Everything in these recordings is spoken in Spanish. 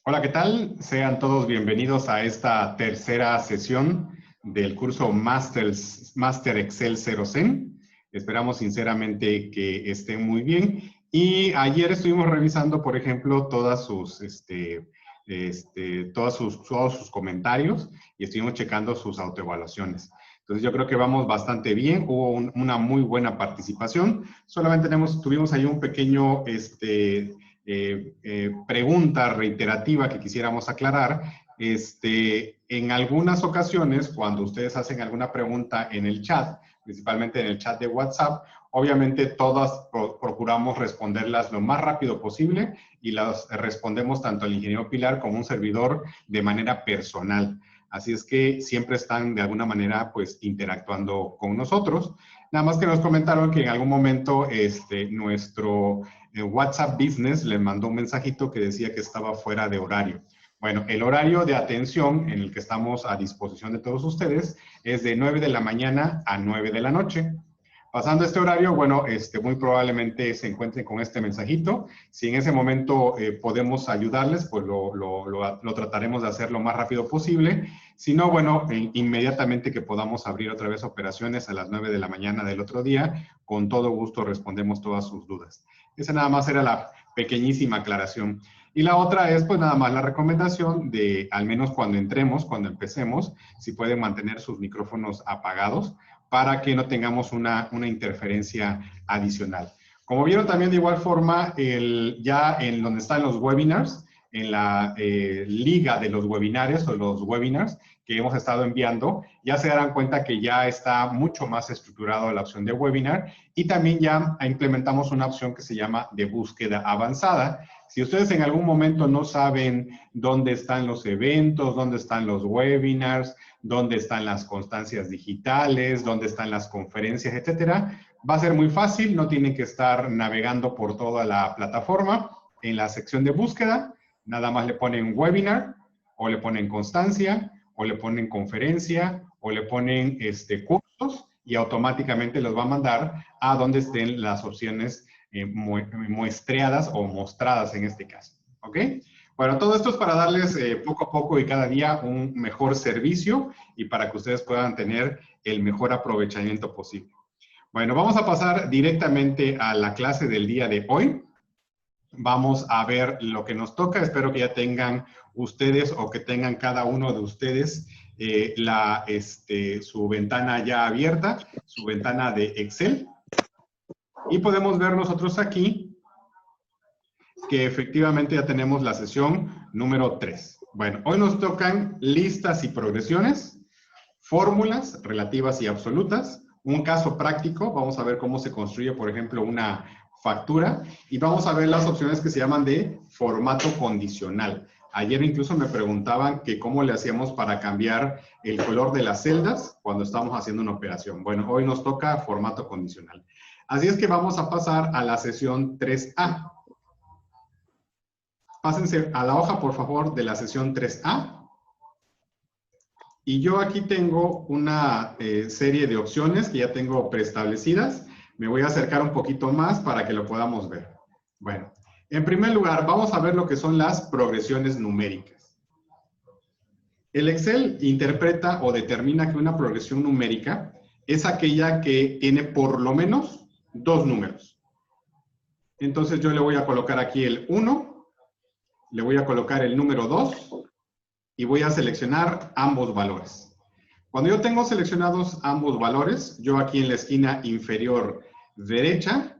Hola, ¿qué tal? Sean todos bienvenidos a esta tercera sesión del curso Master Excel 0 Esperamos sinceramente que estén muy bien. Y ayer estuvimos revisando, por ejemplo, todos sus comentarios y estuvimos checando sus autoevaluaciones. Entonces yo creo que vamos bastante bien, hubo una muy buena participación. Solamente tuvimos ahí un pequeño pregunta reiterativa que quisiéramos aclarar. En algunas ocasiones, cuando ustedes hacen alguna pregunta en el chat, principalmente en el chat de WhatsApp, obviamente todas procuramos responderlas lo más rápido posible y las respondemos tanto el ingeniero Pilar como un servidor de manera personal. Así es que siempre están de alguna manera pues interactuando con nosotros. Nada más que nos comentaron que en algún momento nuestro WhatsApp Business les mandó un mensajito que decía que estaba fuera de horario. Bueno, el horario de atención en el que estamos a disposición de todos ustedes es de 9 de la mañana a 9 de la noche. Pasando este horario, bueno, muy probablemente se encuentren con este mensajito. Si en ese momento podemos ayudarles, pues lo trataremos de hacer lo más rápido posible. Si no, bueno, inmediatamente que podamos abrir otra vez operaciones a las 9 de la mañana del otro día, con todo gusto respondemos todas sus dudas. Esa nada más era la pequeñísima aclaración. Y la otra es, pues nada más la recomendación de, al menos cuando entremos, cuando empecemos, si pueden mantener sus micrófonos apagados, para que no tengamos una interferencia adicional. Como vieron también de igual forma, ya en donde están los webinars, en la liga de los webinarios o los webinars que hemos estado enviando, ya se darán cuenta que ya está mucho más estructurado la opción de webinar y también ya implementamos una opción que se llama de búsqueda avanzada. Si ustedes en algún momento no saben dónde están los eventos, dónde están los webinars, dónde están las constancias digitales, dónde están las conferencias, etcétera, va a ser muy fácil, no tienen que estar navegando por toda la plataforma. En la sección de búsqueda, nada más le ponen webinar, o le ponen constancia, o le ponen conferencia, o le ponen cursos, y automáticamente los va a mandar a donde estén las opciones muestreadas o mostradas en este caso. ¿Ok? Bueno, todo esto es para darles poco a poco y cada día un mejor servicio y para que ustedes puedan tener el mejor aprovechamiento posible. Bueno, vamos a pasar directamente a la clase del día de hoy. Vamos a ver lo que nos toca. Espero que ya tengan ustedes o que tengan cada uno de ustedes su ventana ya abierta, su ventana de Excel. Y podemos ver nosotros aquí que efectivamente ya tenemos la sesión número 3. Bueno, hoy nos tocan listas y progresiones, fórmulas relativas y absolutas, un caso práctico, vamos a ver cómo se construye, por ejemplo, una factura, y vamos a ver las opciones que se llaman de formato condicional. Ayer incluso me preguntaban que cómo le hacíamos para cambiar el color de las celdas cuando estamos haciendo una operación. Bueno, hoy nos toca formato condicional. Así es que vamos a pasar a la sesión 3A. Pásense a la hoja, por favor, de la sesión 3A. Y yo aquí tengo una serie de opciones que ya tengo preestablecidas. Me voy a acercar un poquito más para que lo podamos ver. Bueno, en primer lugar, vamos a ver lo que son las progresiones numéricas. El Excel interpreta o determina que una progresión numérica es aquella que tiene por lo menos dos números. Entonces yo le voy a colocar aquí el 1. Le voy a colocar el número 2 y voy a seleccionar ambos valores. Cuando yo tengo seleccionados ambos valores, yo aquí en la esquina inferior derecha,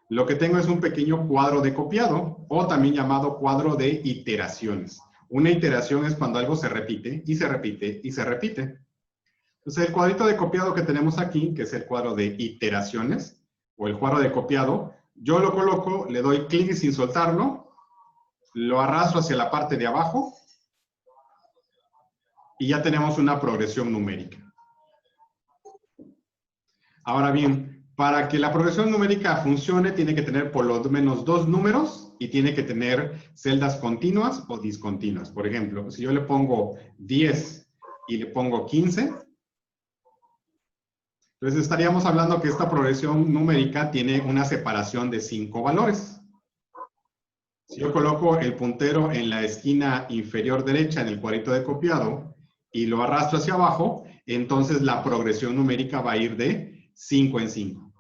lo que tengo es un pequeño cuadro de copiado o también llamado cuadro de iteraciones. Una iteración es cuando algo se repite y se repite y se repite. Entonces el cuadrito de copiado que tenemos aquí, que es el cuadro de iteraciones o el cuadro de copiado, yo lo coloco, le doy clic sin soltarlo, lo arrastro hacia la parte de abajo y ya tenemos una progresión numérica. Ahora bien, para que la progresión numérica funcione, tiene que tener por lo menos dos números y tiene que tener celdas continuas o discontinuas. Por ejemplo, si yo le pongo 10 y le pongo 15, entonces estaríamos hablando que esta progresión numérica tiene una separación de 5 valores. Si yo coloco el puntero en la esquina inferior derecha en el cuadrito de copiado y lo arrastro hacia abajo, entonces la progresión numérica va a ir de 5 en 5.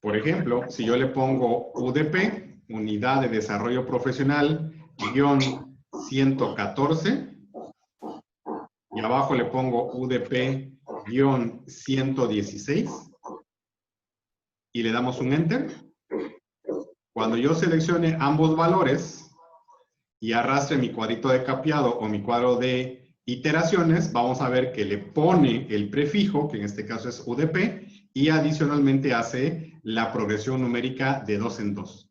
Por ejemplo, si yo le pongo UDP, Unidad de Desarrollo Profesional, guión 114, y abajo le pongo UDP, guión 116, y le damos un Enter. Cuando yo seleccione ambos valores y arrastre mi cuadrito de capeado o mi cuadro de iteraciones, vamos a ver que le pone el prefijo, que en este caso es UDP, y adicionalmente hace la progresión numérica de 2 en 2.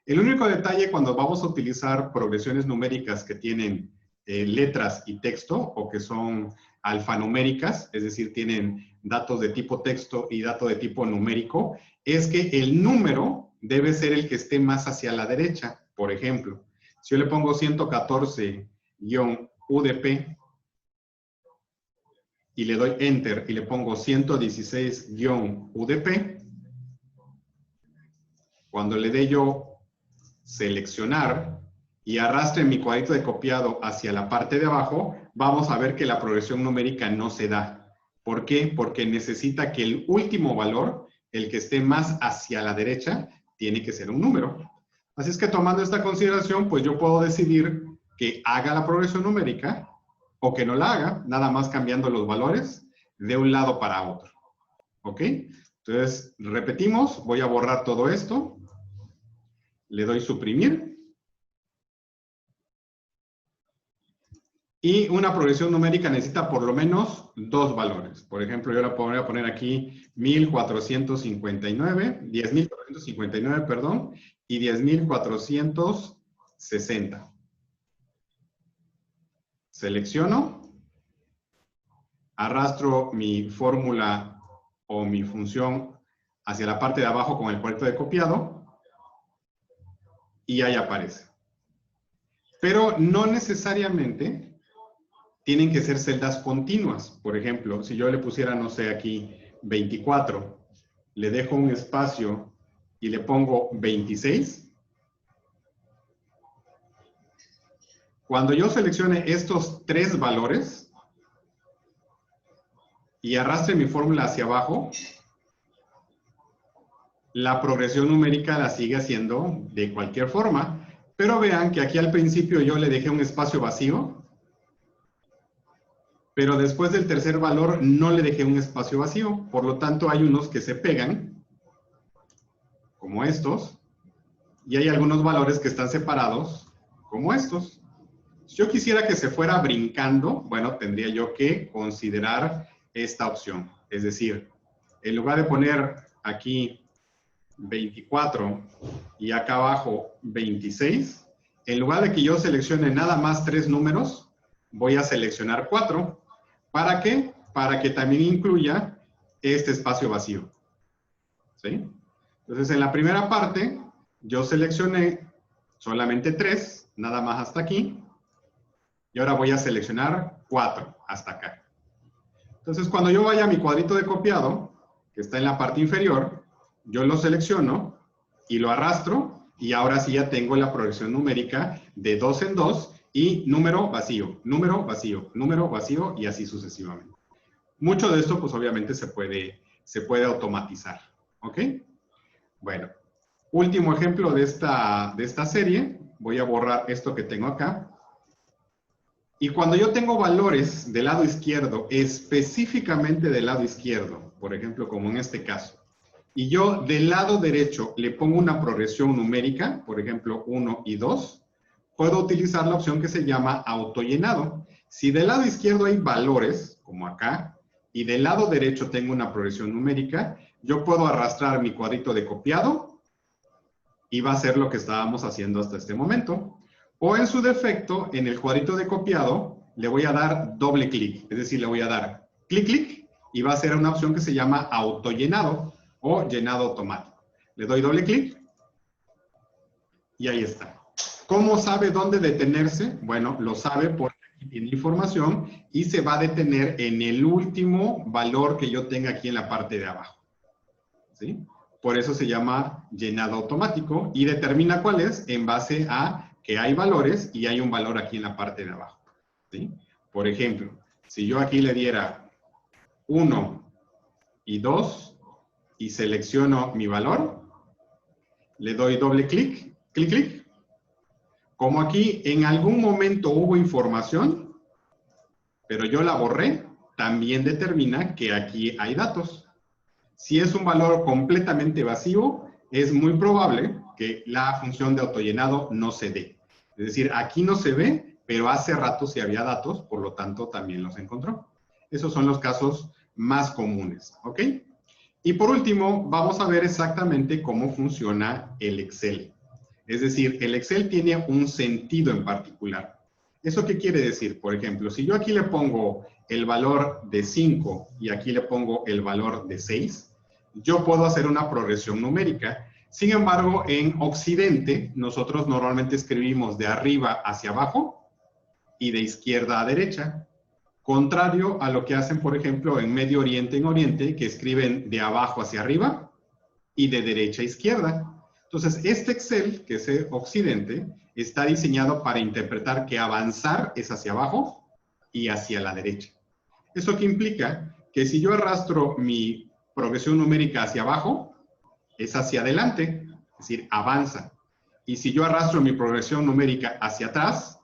El único detalle cuando vamos a utilizar progresiones numéricas que tienen letras y texto o que son alfanuméricas, es decir, tienen datos de tipo texto y datos de tipo numérico, es que el número debe ser el que esté más hacia la derecha. Por ejemplo, si yo le pongo 114-UDP y le doy Enter y le pongo 116-UDP, cuando le dé yo seleccionar y arrastre mi cuadrito de copiado hacia la parte de abajo, vamos a ver que la progresión numérica no se da. ¿Por qué? Porque necesita que el último valor, el que esté más hacia la derecha, tiene que ser un número. Así es que tomando esta consideración, pues yo puedo decidir que haga la progresión numérica o que no la haga, nada más cambiando los valores de un lado para otro. ¿Ok? Entonces, repetimos, voy a borrar todo esto. Le doy suprimir. Y una progresión numérica necesita por lo menos 2 valores. Por ejemplo, yo le voy a poner aquí 1459, 10.459, perdón, y 10.460. Selecciono, arrastro mi fórmula o mi función hacia la parte de abajo con el cuadrito de copiado y ahí aparece. Pero no necesariamente tienen que ser celdas continuas. Por ejemplo, si yo le pusiera, no sé, aquí 24, le dejo un espacio y le pongo 26. Cuando yo seleccione estos 3 valores y arrastre mi fórmula hacia abajo, la progresión numérica la sigue haciendo de cualquier forma. Pero vean que aquí al principio yo le dejé un espacio vacío, pero después del tercer valor no le dejé un espacio vacío. Por lo tanto, hay unos que se pegan, como estos, y hay algunos valores que están separados, como estos. Si yo quisiera que se fuera brincando, bueno, tendría yo que considerar esta opción. Es decir, en lugar de poner aquí 24 y acá abajo 26, en lugar de que yo seleccione nada más 3 números, voy a seleccionar 4. ¿Para qué? Para que también incluya este espacio vacío. ¿Sí? Entonces, en la primera parte, yo seleccioné solamente 3, nada más hasta aquí. Y ahora voy a seleccionar 4 hasta acá. Entonces, cuando yo vaya a mi cuadrito de copiado, que está en la parte inferior, yo lo selecciono y lo arrastro. Y ahora sí ya tengo la progresión numérica de 2 en 2 y número vacío, número vacío, número vacío y así sucesivamente. Mucho de esto, pues obviamente se puede automatizar. ¿Ok? Bueno, último ejemplo de esta serie. Voy a borrar esto que tengo acá. Y cuando yo tengo valores del lado izquierdo, específicamente del lado izquierdo, por ejemplo, como en este caso, y yo del lado derecho le pongo una progresión numérica, por ejemplo, 1 y 2, puedo utilizar la opción que se llama autollenado. Si del lado izquierdo hay valores, como acá, y del lado derecho tengo una progresión numérica, yo puedo arrastrar mi cuadrito de copiado y va a ser lo que estábamos haciendo hasta este momento. O en su defecto, en el cuadrito de copiado, le voy a dar doble clic. Es decir, le voy a dar clic, clic, y va a ser una opción que se llama autollenado o llenado automático. Le doy doble clic y ahí está. ¿Cómo sabe dónde detenerse? Bueno, lo sabe porque aquí tiene información y se va a detener en el último valor que yo tenga aquí en la parte de abajo. ¿sí? Por eso se llama llenado automático y determina cuál es en base a que hay valores y hay un valor aquí en la parte de abajo, ¿sí? Por ejemplo, si yo aquí le diera 1 y 2 y selecciono mi valor, le doy doble clic, clic, clic. Como aquí en algún momento hubo información, pero yo la borré, también determina que aquí hay datos. Si es un valor completamente vacío, es muy probable que la función de autollenado no se dé. Es decir, aquí no se ve, pero hace rato sí había datos, por lo tanto también los encontró. Esos son los casos más comunes, ¿ok? Y por último, vamos a ver exactamente cómo funciona el Excel. Es decir, el Excel tiene un sentido en particular. ¿Eso qué quiere decir? Por ejemplo, si yo aquí le pongo el valor de 5 y aquí le pongo el valor de 6, yo puedo hacer una progresión numérica. Sin embargo, en Occidente, nosotros normalmente escribimos de arriba hacia abajo y de izquierda a derecha. Contrario a lo que hacen, por ejemplo, en Medio Oriente, en Oriente, que escriben de abajo hacia arriba y de derecha a izquierda. Entonces, este Excel, que es el Occidente, está diseñado para interpretar que avanzar es hacia abajo y hacia la derecha. ¿Eso qué implica? Que si yo arrastro mi progresión numérica hacia abajo, es hacia adelante, es decir, avanza. Y si yo arrastro mi progresión numérica hacia atrás,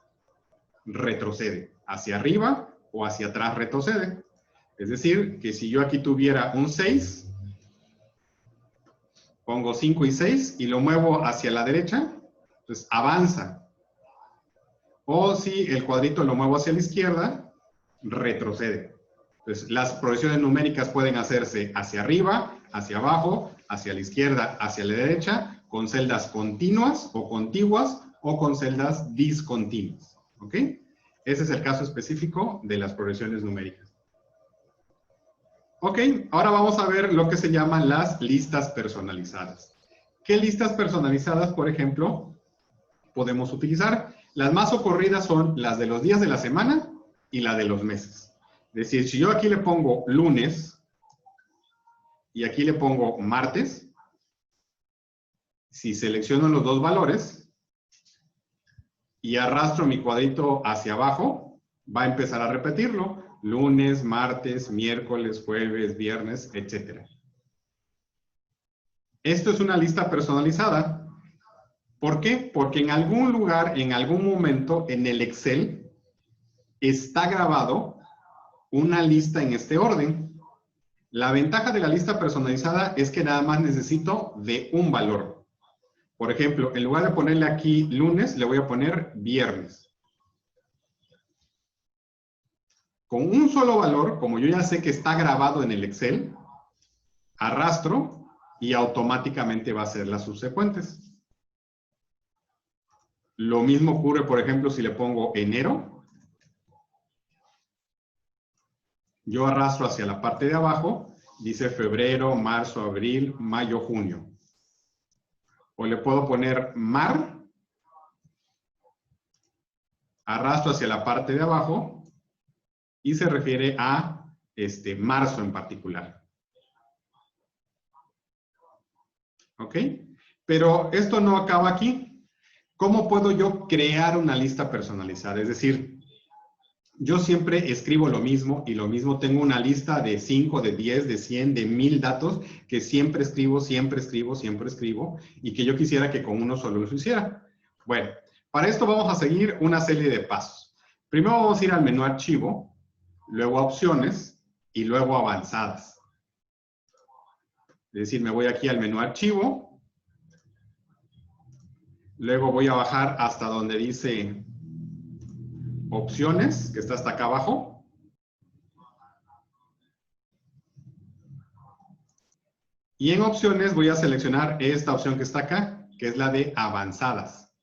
retrocede. Hacia arriba o hacia atrás retrocede. Es decir, que si yo aquí tuviera un 6, pongo 5 y 6 y lo muevo hacia la derecha, entonces avanza. O si el cuadrito lo muevo hacia la izquierda, retrocede. Entonces, las progresiones numéricas pueden hacerse hacia arriba, hacia abajo, hacia la izquierda, hacia la derecha, con celdas continuas o contiguas o con celdas discontinuas. ¿Ok? Ese es el caso específico de las progresiones numéricas. Ok, ahora vamos a ver lo que se llaman las listas personalizadas. ¿Qué listas personalizadas, por ejemplo, podemos utilizar? Las más ocurridas son las de los días de la semana y la de los meses. Es decir, si yo aquí le pongo lunes y aquí le pongo martes, si selecciono los dos valores y arrastro mi cuadrito hacia abajo, va a empezar a repetirlo. Lunes, martes, miércoles, jueves, viernes, etc. Esto es una lista personalizada. ¿Por qué? Porque en algún lugar, en algún momento, en el Excel, está grabado una lista en este orden. La ventaja de la lista personalizada es que nada más necesito de un valor. Por ejemplo, en lugar de ponerle aquí lunes, le voy a poner viernes. Con un solo valor, como yo ya sé que está grabado en el Excel, arrastro y automáticamente va a ser las subsecuentes. Lo mismo ocurre, por ejemplo, si le pongo enero. Yo arrastro hacia la parte de abajo, dice febrero, marzo, abril, mayo, junio. O le puedo poner mar, arrastro hacia la parte de abajo y se refiere a marzo en particular. ¿Ok? Pero esto no acaba aquí. ¿Cómo puedo yo crear una lista personalizada? Es decir, yo siempre escribo lo mismo y lo mismo. Tengo una lista de 5, de 10, de 100, de 1000 datos que siempre escribo, siempre escribo, siempre escribo y que yo quisiera que con uno solo lo hiciera. Bueno, para esto vamos a seguir una serie de pasos. Primero vamos a ir al menú archivo, luego a opciones y luego a avanzadas. Es decir, me voy aquí al menú archivo, luego voy a bajar hasta donde dice opciones, que está hasta acá abajo. Y en opciones voy a seleccionar esta opción que está acá, que es la de avanzadas.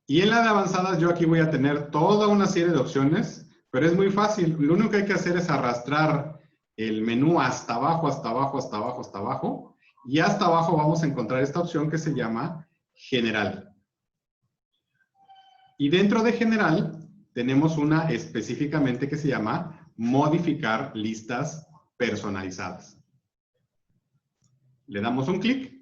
Y en la de avanzadas yo aquí voy a tener toda una serie de opciones, pero es muy fácil. Lo único que hay que hacer es arrastrar el menú hasta abajo, hasta abajo, hasta abajo, hasta abajo. Y hasta abajo vamos a encontrar esta opción que se llama General. Y dentro de General tenemos una específicamente que se llama modificar listas personalizadas. Le damos un clic.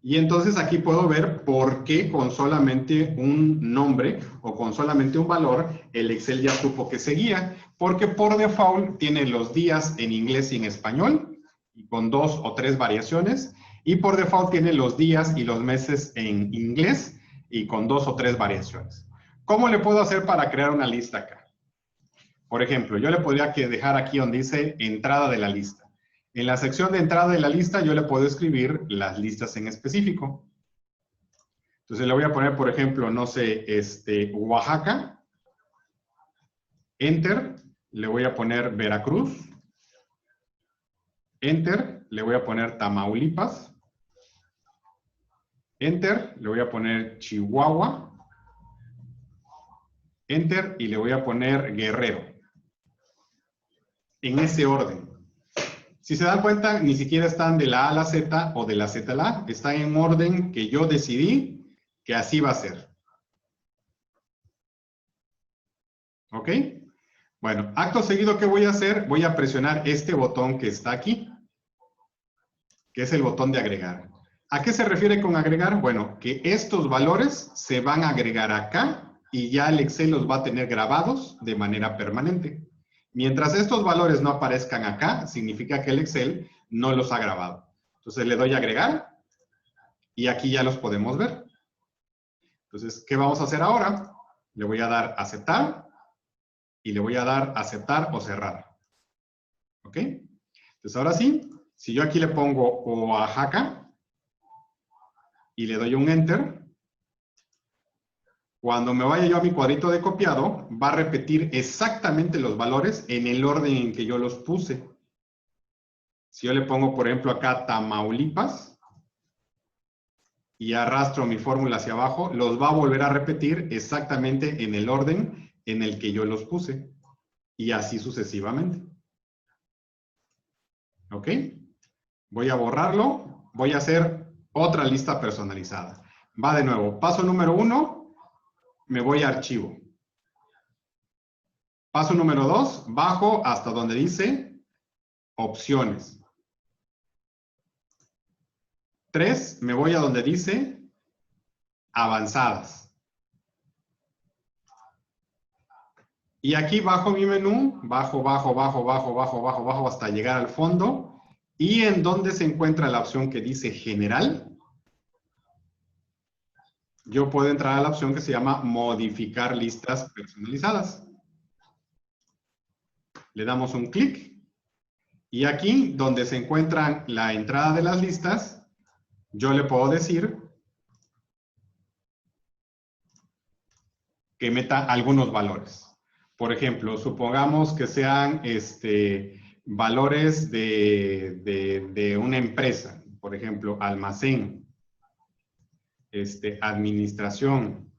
Y entonces aquí puedo ver por qué con solamente un nombre o con solamente un valor, el Excel ya supo que seguía. Porque por default tiene los días en inglés y en español, y con 2 o 3 variaciones. Y por default tiene los días y los meses en inglés y con 2 o 3 variaciones. ¿Cómo le puedo hacer para crear una lista acá? Por ejemplo, yo le podría dejar aquí donde dice entrada de la lista. En la sección de entrada de la lista yo le puedo escribir las listas en específico. Entonces le voy a poner, por ejemplo, no sé, Oaxaca. Enter. Le voy a poner Veracruz. Enter. Le voy a poner Tamaulipas. Enter. Le voy a poner Chihuahua. Enter. Y le voy a poner Guerrero. En ese orden. Si se dan cuenta, ni siquiera están de la A a la Z o de la Z a la A. Están en orden que yo decidí que así va a ser. ¿Ok? Bueno, acto seguido, ¿qué voy a hacer? Voy a presionar este botón que está aquí, que es el botón de agregar. ¿A qué se refiere con agregar? Bueno, que estos valores se van a agregar acá y ya el Excel los va a tener grabados de manera permanente. Mientras estos valores no aparezcan acá, significa que el Excel no los ha grabado. Entonces le doy a agregar y aquí ya los podemos ver. Entonces, ¿qué vamos a hacer ahora? Le voy a dar aceptar y le voy a dar aceptar o cerrar. ¿Ok? Entonces ahora sí, si yo aquí le pongo Oaxaca y le doy un enter, cuando me vaya yo a mi cuadrito de copiado, va a repetir exactamente los valores en el orden en que yo los puse. Si yo le pongo, por ejemplo, acá Tamaulipas y arrastro mi fórmula hacia abajo, los va a volver a repetir exactamente en el orden en el que yo los puse. Y así sucesivamente. ¿Ok? Voy a borrarlo. Voy a hacer otra lista personalizada. Va de nuevo. Paso número 1. Me voy a archivo. Paso número 2, bajo hasta donde dice opciones. 3, me voy a donde dice avanzadas. Y aquí bajo mi menú, bajo hasta llegar al fondo. Y en donde se encuentra la opción que dice general, yo puedo entrar a la opción que se llama modificar listas personalizadas. Le damos un clic. Y aquí, donde se encuentran la entrada de las listas, yo le puedo decir que meta algunos valores. Por ejemplo, supongamos que sean valores de una empresa. Por ejemplo, almacén, administración,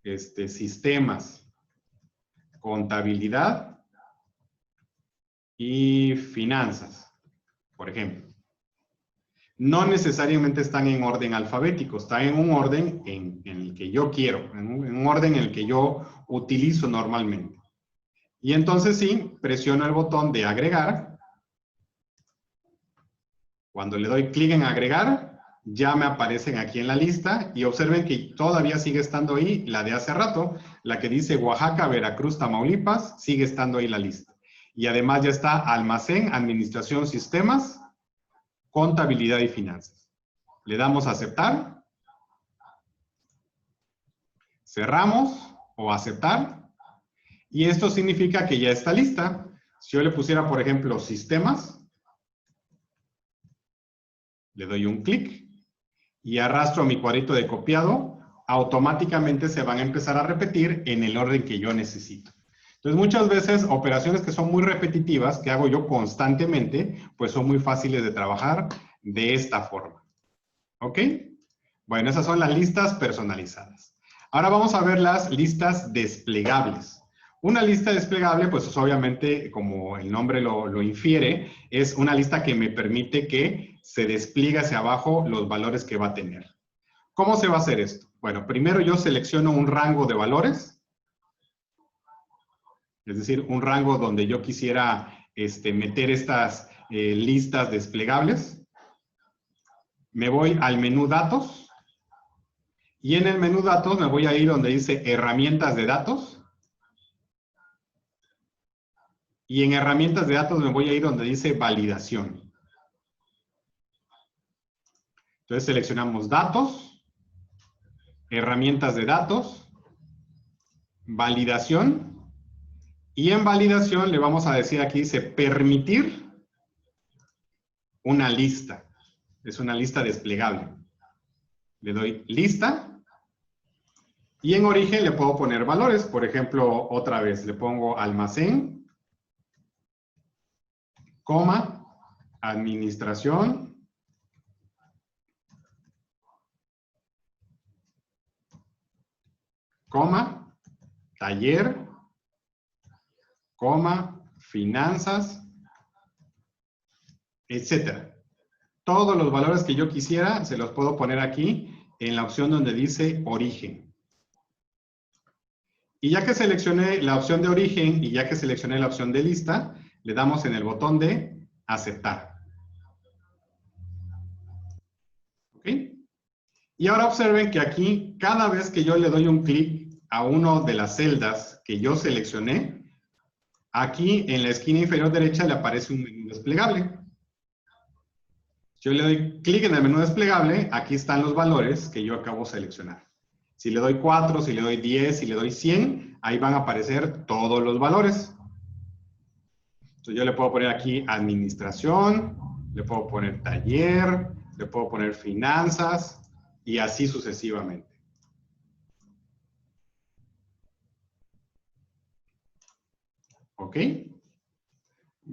sistemas, contabilidad y finanzas, por ejemplo. No necesariamente están en orden alfabético, están en un orden en el que yo quiero, en un orden en el que yo utilizo normalmente. Y entonces sí, presiono el botón de agregar. Cuando le doy clic en agregar, ya me aparecen aquí en la lista y observen que todavía sigue estando ahí la de hace rato, la que dice Oaxaca, Veracruz, Tamaulipas, sigue estando ahí la lista. Y además ya está almacén, administración, sistemas, contabilidad y finanzas. Le damos a aceptar. Cerramos o aceptar. Y esto significa que ya está lista. Si yo le pusiera, por ejemplo, sistemas, le doy un clic y arrastro mi cuadrito de copiado, automáticamente se van a empezar a repetir en el orden que yo necesito. Entonces, muchas veces, operaciones que son muy repetitivas, que hago yo constantemente, pues son muy fáciles de trabajar de esta forma. ¿Ok? Bueno, esas son las listas personalizadas. Ahora vamos a ver las listas desplegables. Una lista desplegable, pues obviamente, como el nombre lo infiere, es una lista que me permite que se despliegue hacia abajo los valores que va a tener. ¿Cómo se va a hacer esto? Bueno, primero yo selecciono un rango de valores. Es decir, un rango donde yo quisiera meter estas listas desplegables. Me voy al menú Datos. Y en el menú Datos me voy a ir donde dice Herramientas de datos. Y en Herramientas de datos me voy a ir donde dice Validación. Entonces seleccionamos Datos, Herramientas de datos, Validación. Y en Validación le vamos a decir aquí, dice Permitir una lista. Es una lista desplegable. Le doy Lista. Y en origen le puedo poner valores. Por ejemplo, otra vez le pongo almacén, coma, administración, coma, taller, coma, finanzas, etcétera. Todos los valores que yo quisiera se los puedo poner aquí en la opción donde dice origen. Y ya que seleccioné la opción de origen y ya que seleccioné la opción de lista, le damos en el botón de aceptar. ¿Ok? Y ahora observen que aquí, cada vez que yo le doy un clic a una de las celdas que yo seleccioné, aquí en la esquina inferior derecha le aparece un menú desplegable. Yo le doy clic en el menú desplegable, aquí están los valores que yo acabo de seleccionar. Si le doy 4, si le doy 10, si le doy 100, ahí van a aparecer todos los valores. Entonces yo le puedo poner aquí administración, le puedo poner taller, le puedo poner finanzas y así sucesivamente. ¿Ok?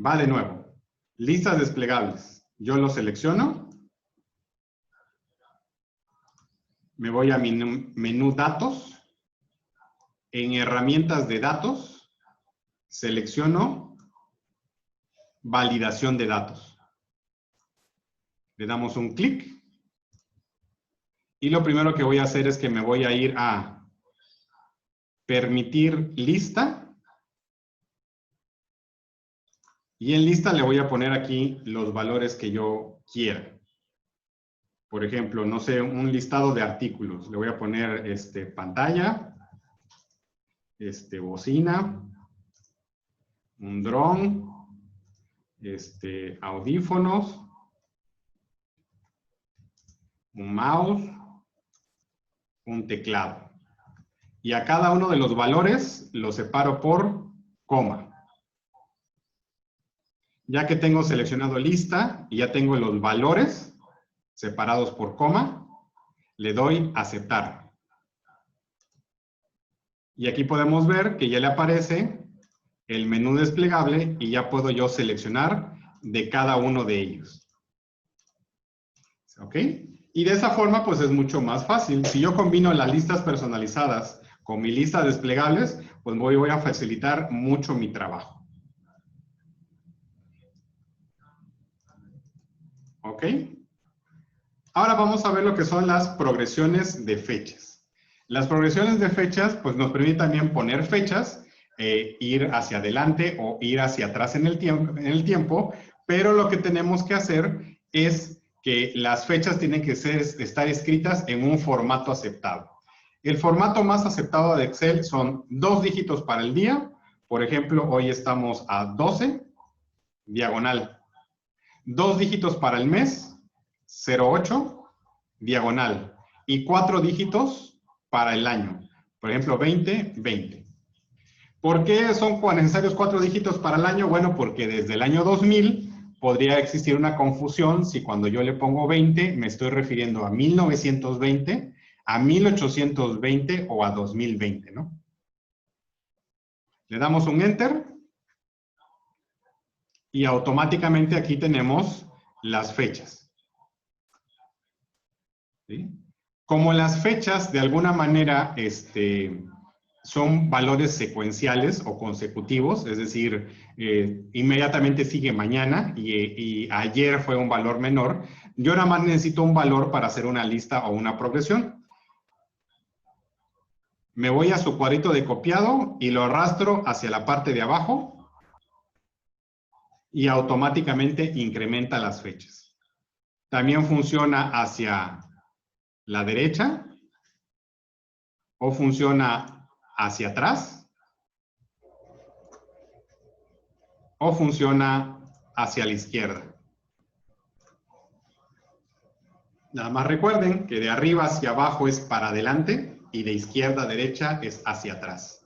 Va de nuevo. Listas desplegables. Yo lo selecciono. Me voy a mi menú Datos. En Herramientas de datos, selecciono Validación de datos. Le damos un clic. Y lo primero que voy a hacer es que me voy a ir a Permitir lista. Y en lista le voy a poner aquí los valores que yo quiera. Por ejemplo, no sé, un listado de artículos. Le voy a poner pantalla, bocina, un dron, audífonos, un mouse, un teclado. Y a cada uno de los valores los separo por coma. Ya que tengo seleccionado lista y ya tengo los valores separados por coma, le doy aceptar. Y aquí podemos ver que ya le aparece el menú desplegable y ya puedo yo seleccionar de cada uno de ellos. ¿Ok? Y de esa forma pues es mucho más fácil. Si yo combino las listas personalizadas con mi lista desplegables, pues voy a facilitar mucho mi trabajo. ¿Ok? Ahora vamos a ver lo que son las progresiones de fechas. Las progresiones de fechas pues nos permiten también poner fechas, ir hacia adelante o ir hacia atrás en el tiempo, pero lo que tenemos que hacer es que las fechas tienen que estar escritas en un formato aceptado. El formato más aceptado de Excel son 2 dígitos para el día. Por ejemplo, hoy estamos a 12, diagonal. 2 dígitos para el mes, 08, diagonal. Y 4 dígitos para el año. Por ejemplo, 2020. ¿Por qué son necesarios 4 dígitos para el año? Bueno, porque desde el año 2000 podría existir una confusión si cuando yo le pongo 20 me estoy refiriendo a 1920, a 1820 o a 2020, ¿no? Le damos un Enter y automáticamente aquí tenemos las fechas. ¿Sí? Como las fechas de alguna manera son valores secuenciales o consecutivos, es decir, inmediatamente sigue mañana y ayer fue un valor menor, yo nada más necesito un valor para hacer una lista o una progresión. me voy a su cuadrito de copiado y lo arrastro hacia la parte de abajo y automáticamente incrementa las fechas. También funciona hacia la derecha o funciona hacia atrás o funciona hacia la izquierda. Nada más recuerden que de arriba hacia abajo es para adelante y de izquierda a derecha es hacia atrás.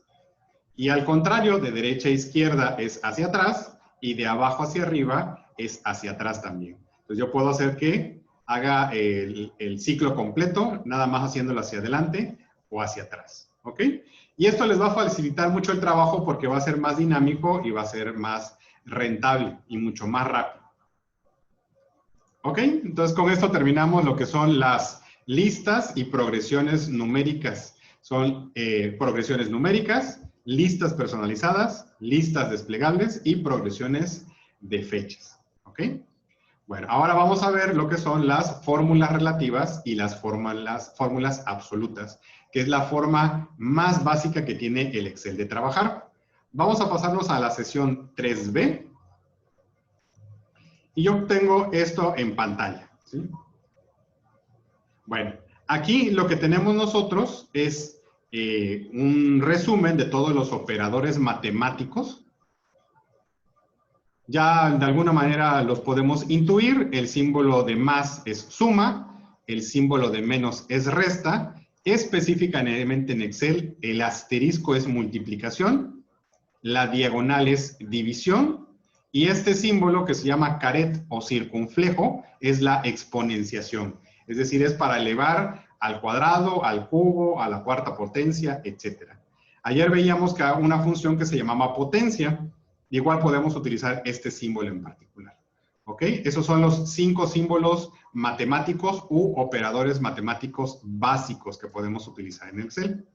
Y al contrario, de derecha a izquierda es hacia atrás y de abajo hacia arriba es hacia atrás también. Entonces yo puedo hacer que haga el ciclo completo, nada más haciéndolo hacia adelante o hacia atrás. ¿Ok? Y esto les va a facilitar mucho el trabajo porque va a ser más dinámico y va a ser más rentable y mucho más rápido. ¿Ok? Entonces con esto terminamos lo que son las listas y progresiones numéricas. Son progresiones numéricas, listas personalizadas, listas desplegables y progresiones de fechas. ¿Ok? Bueno, ahora vamos a ver lo que son las fórmulas relativas y las fórmulas absolutas, que es la forma más básica que tiene el Excel de trabajar. Vamos a pasarnos a la sesión 3B. Y yo tengo esto en pantalla, ¿sí? Bueno, aquí lo que tenemos nosotros es un resumen de todos los operadores matemáticos. Ya de alguna manera los podemos intuir. El símbolo de más es suma, el símbolo de menos es resta. Específicamente en Excel, el asterisco es multiplicación, la diagonal es división, y este símbolo que se llama caret o circunflejo es la exponenciación. Es decir, es para elevar al cuadrado, al cubo, a la cuarta potencia, etc. Ayer veíamos que una función que se llamaba potencia, igual podemos utilizar este símbolo en particular. ¿Ok? Esos son los 5 símbolos matemáticos u operadores matemáticos básicos que podemos utilizar en Excel.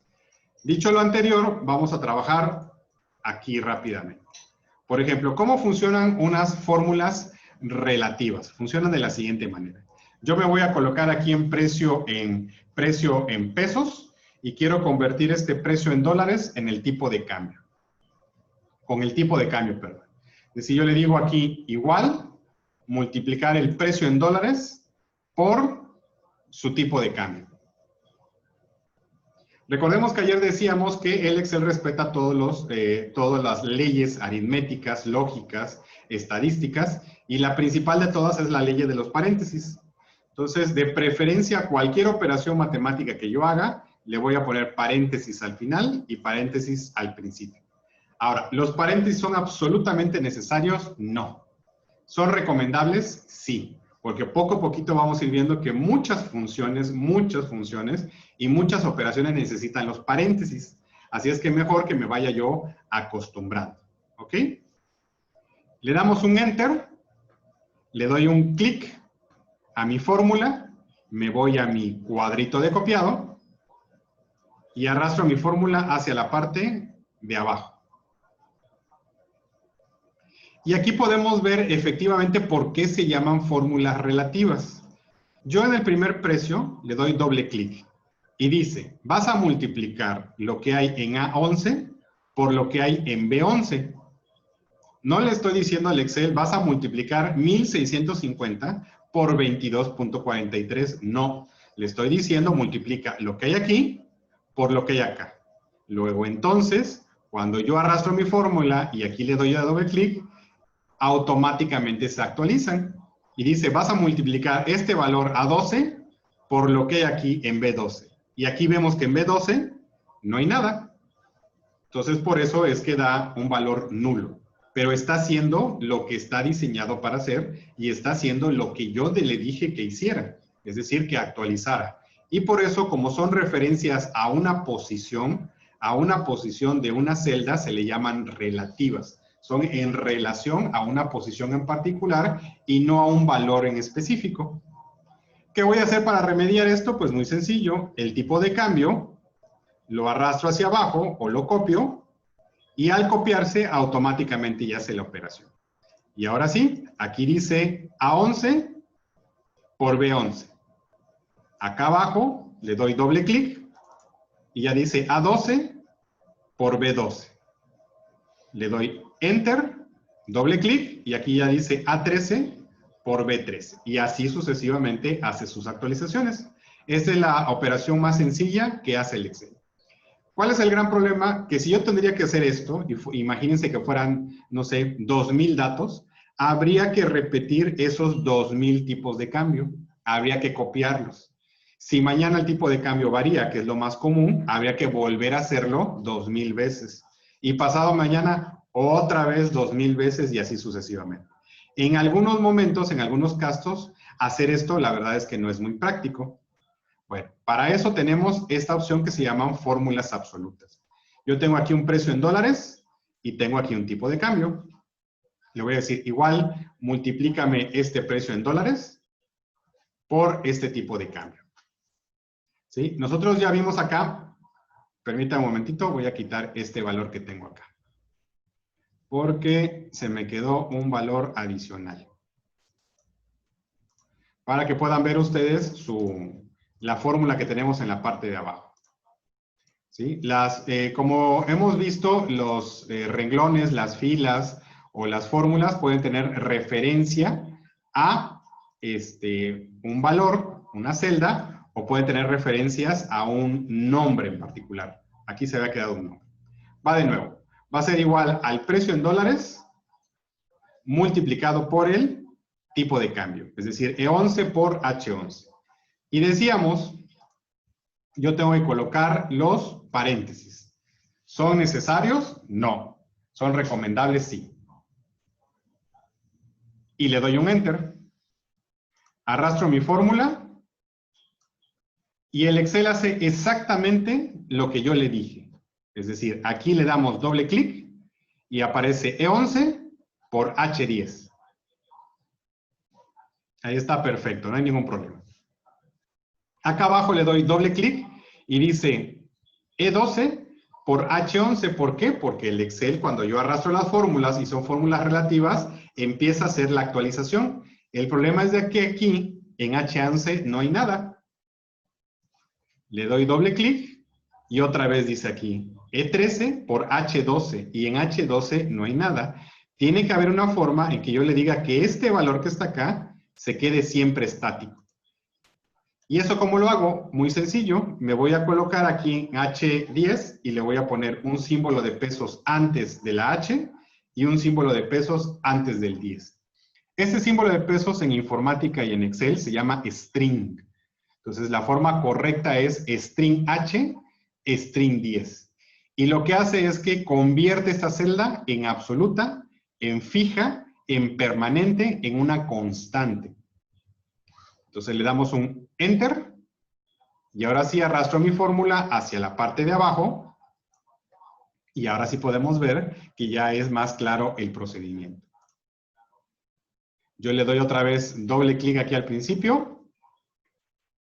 Dicho lo anterior, vamos a trabajar aquí rápidamente. Por ejemplo, ¿cómo funcionan unas fórmulas relativas? Funcionan de la siguiente manera. Yo me voy a colocar aquí en precio en pesos y quiero convertir este precio en dólares en el tipo de cambio. Con el tipo de cambio, perdón. Es decir, yo le digo aquí igual, multiplicar el precio en dólares por su tipo de cambio. Recordemos que ayer decíamos que el Excel respeta todas las leyes aritméticas, lógicas, estadísticas, y la principal de todas es la ley de los paréntesis. Entonces, de preferencia, cualquier operación matemática que yo haga, le voy a poner paréntesis al final y paréntesis al principio. Ahora, ¿los paréntesis son absolutamente necesarios? No. ¿Son recomendables? Sí. Porque poco a poquito vamos a ir viendo que muchas funciones y muchas operaciones necesitan los paréntesis. Así es que mejor que me vaya yo acostumbrando. ¿Ok? Le damos un Enter, le doy un clic a mi fórmula, me voy a mi cuadrito de copiado y arrastro mi fórmula hacia la parte de abajo. Y aquí podemos ver efectivamente por qué se llaman fórmulas relativas. Yo en el primer precio le doy doble clic y dice, vas a multiplicar lo que hay en A11 por lo que hay en B11. No le estoy diciendo al Excel, vas a multiplicar 1650 por 22.43. No, le estoy diciendo, multiplica lo que hay aquí por lo que hay acá. Luego entonces, cuando yo arrastro mi fórmula y aquí le doy a doble clic, automáticamente se actualizan. Y dice, vas a multiplicar este valor a 12 por lo que hay aquí en B12. Y aquí vemos que en B12 no hay nada. Entonces, por eso es que da un valor nulo. Pero está haciendo lo que está diseñado para hacer y está haciendo lo que yo le dije que hiciera. Es decir, que actualizara. Y por eso, como son referencias a una posición de una celda, se le llaman relativas. Son en relación a una posición en particular y no a un valor en específico. ¿Qué voy a hacer para remediar esto? Pues muy sencillo. El tipo de cambio lo arrastro hacia abajo o lo copio y al copiarse automáticamente ya hace la operación. Y ahora sí, aquí dice A11 por B11. Acá abajo le doy doble clic y ya dice A12 por B12. Le doy Enter, doble clic, y aquí ya dice A13 por B13. Y así sucesivamente hace sus actualizaciones. Esta es la operación más sencilla que hace el Excel. ¿Cuál es el gran problema? Que si yo tendría que hacer esto, imagínense que fueran, no sé, 2000 datos, habría que repetir esos 2000 tipos de cambio. Habría que copiarlos. Si mañana el tipo de cambio varía, que es lo más común, habría que volver a hacerlo 2000 veces. Y pasado mañana, otra vez 2000 veces y así sucesivamente. En algunos momentos, en algunos casos, hacer esto, la verdad es que no es muy práctico. Bueno, para eso tenemos esta opción que se llaman fórmulas absolutas. Yo tengo aquí un precio en dólares y tengo aquí un tipo de cambio. Le voy a decir, igual, multiplícame este precio en dólares por este tipo de cambio. ¿Sí? Nosotros ya vimos acá, permítame un momentito, voy a quitar este valor que tengo acá. Porque se me quedó un valor adicional. Para que puedan ver ustedes la fórmula que tenemos en la parte de abajo. ¿Sí? Como hemos visto, los renglones, las filas o las fórmulas pueden tener referencia a un valor, una celda, o pueden tener referencias a un nombre en particular. Aquí se había quedado un nombre. Va de nuevo. Va a ser igual al precio en dólares multiplicado por el tipo de cambio. Es decir, E11 por H11. Y decíamos, yo tengo que colocar los paréntesis. ¿Son necesarios? No. ¿Son recomendables? Sí. Y le doy un Enter. Arrastro mi fórmula. Y el Excel hace exactamente lo que yo le dije. Es decir, aquí le damos doble clic y aparece E11 por H10. Ahí está perfecto, no hay ningún problema. Acá abajo le doy doble clic y dice E12 por H11. ¿Por qué? Porque el Excel, cuando yo arrastro las fórmulas y son fórmulas relativas, empieza a hacer la actualización. El problema es de que aquí, en H11, no hay nada. Le doy doble clic y otra vez dice aquí E13 por H12 y en H12 no hay nada. Tiene que haber una forma en que yo le diga que este valor que está acá se quede siempre estático. ¿Y eso cómo lo hago? Muy sencillo. Me voy a colocar aquí en H10 y le voy a poner un símbolo de pesos antes de la H y un símbolo de pesos antes del 10. Este símbolo de pesos en informática y en Excel se llama string. Entonces, la forma correcta es string H, string 10. Y lo que hace es que convierte esta celda en absoluta, en fija, en permanente, en una constante. Entonces, le damos un Enter. Y ahora sí arrastro mi fórmula hacia la parte de abajo. Y ahora sí podemos ver que ya es más claro el procedimiento. Yo le doy otra vez doble clic aquí al principio.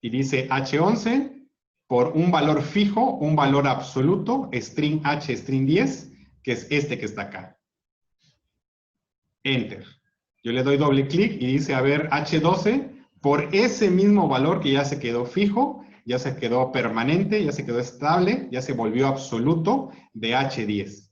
Y dice H11 por un valor fijo, un valor absoluto, string H, string 10, que es este que está acá. Enter. Yo le doy doble clic y dice, a ver, H12 por ese mismo valor que ya se quedó fijo, ya se quedó permanente, ya se quedó estable, ya se volvió absoluto de H10.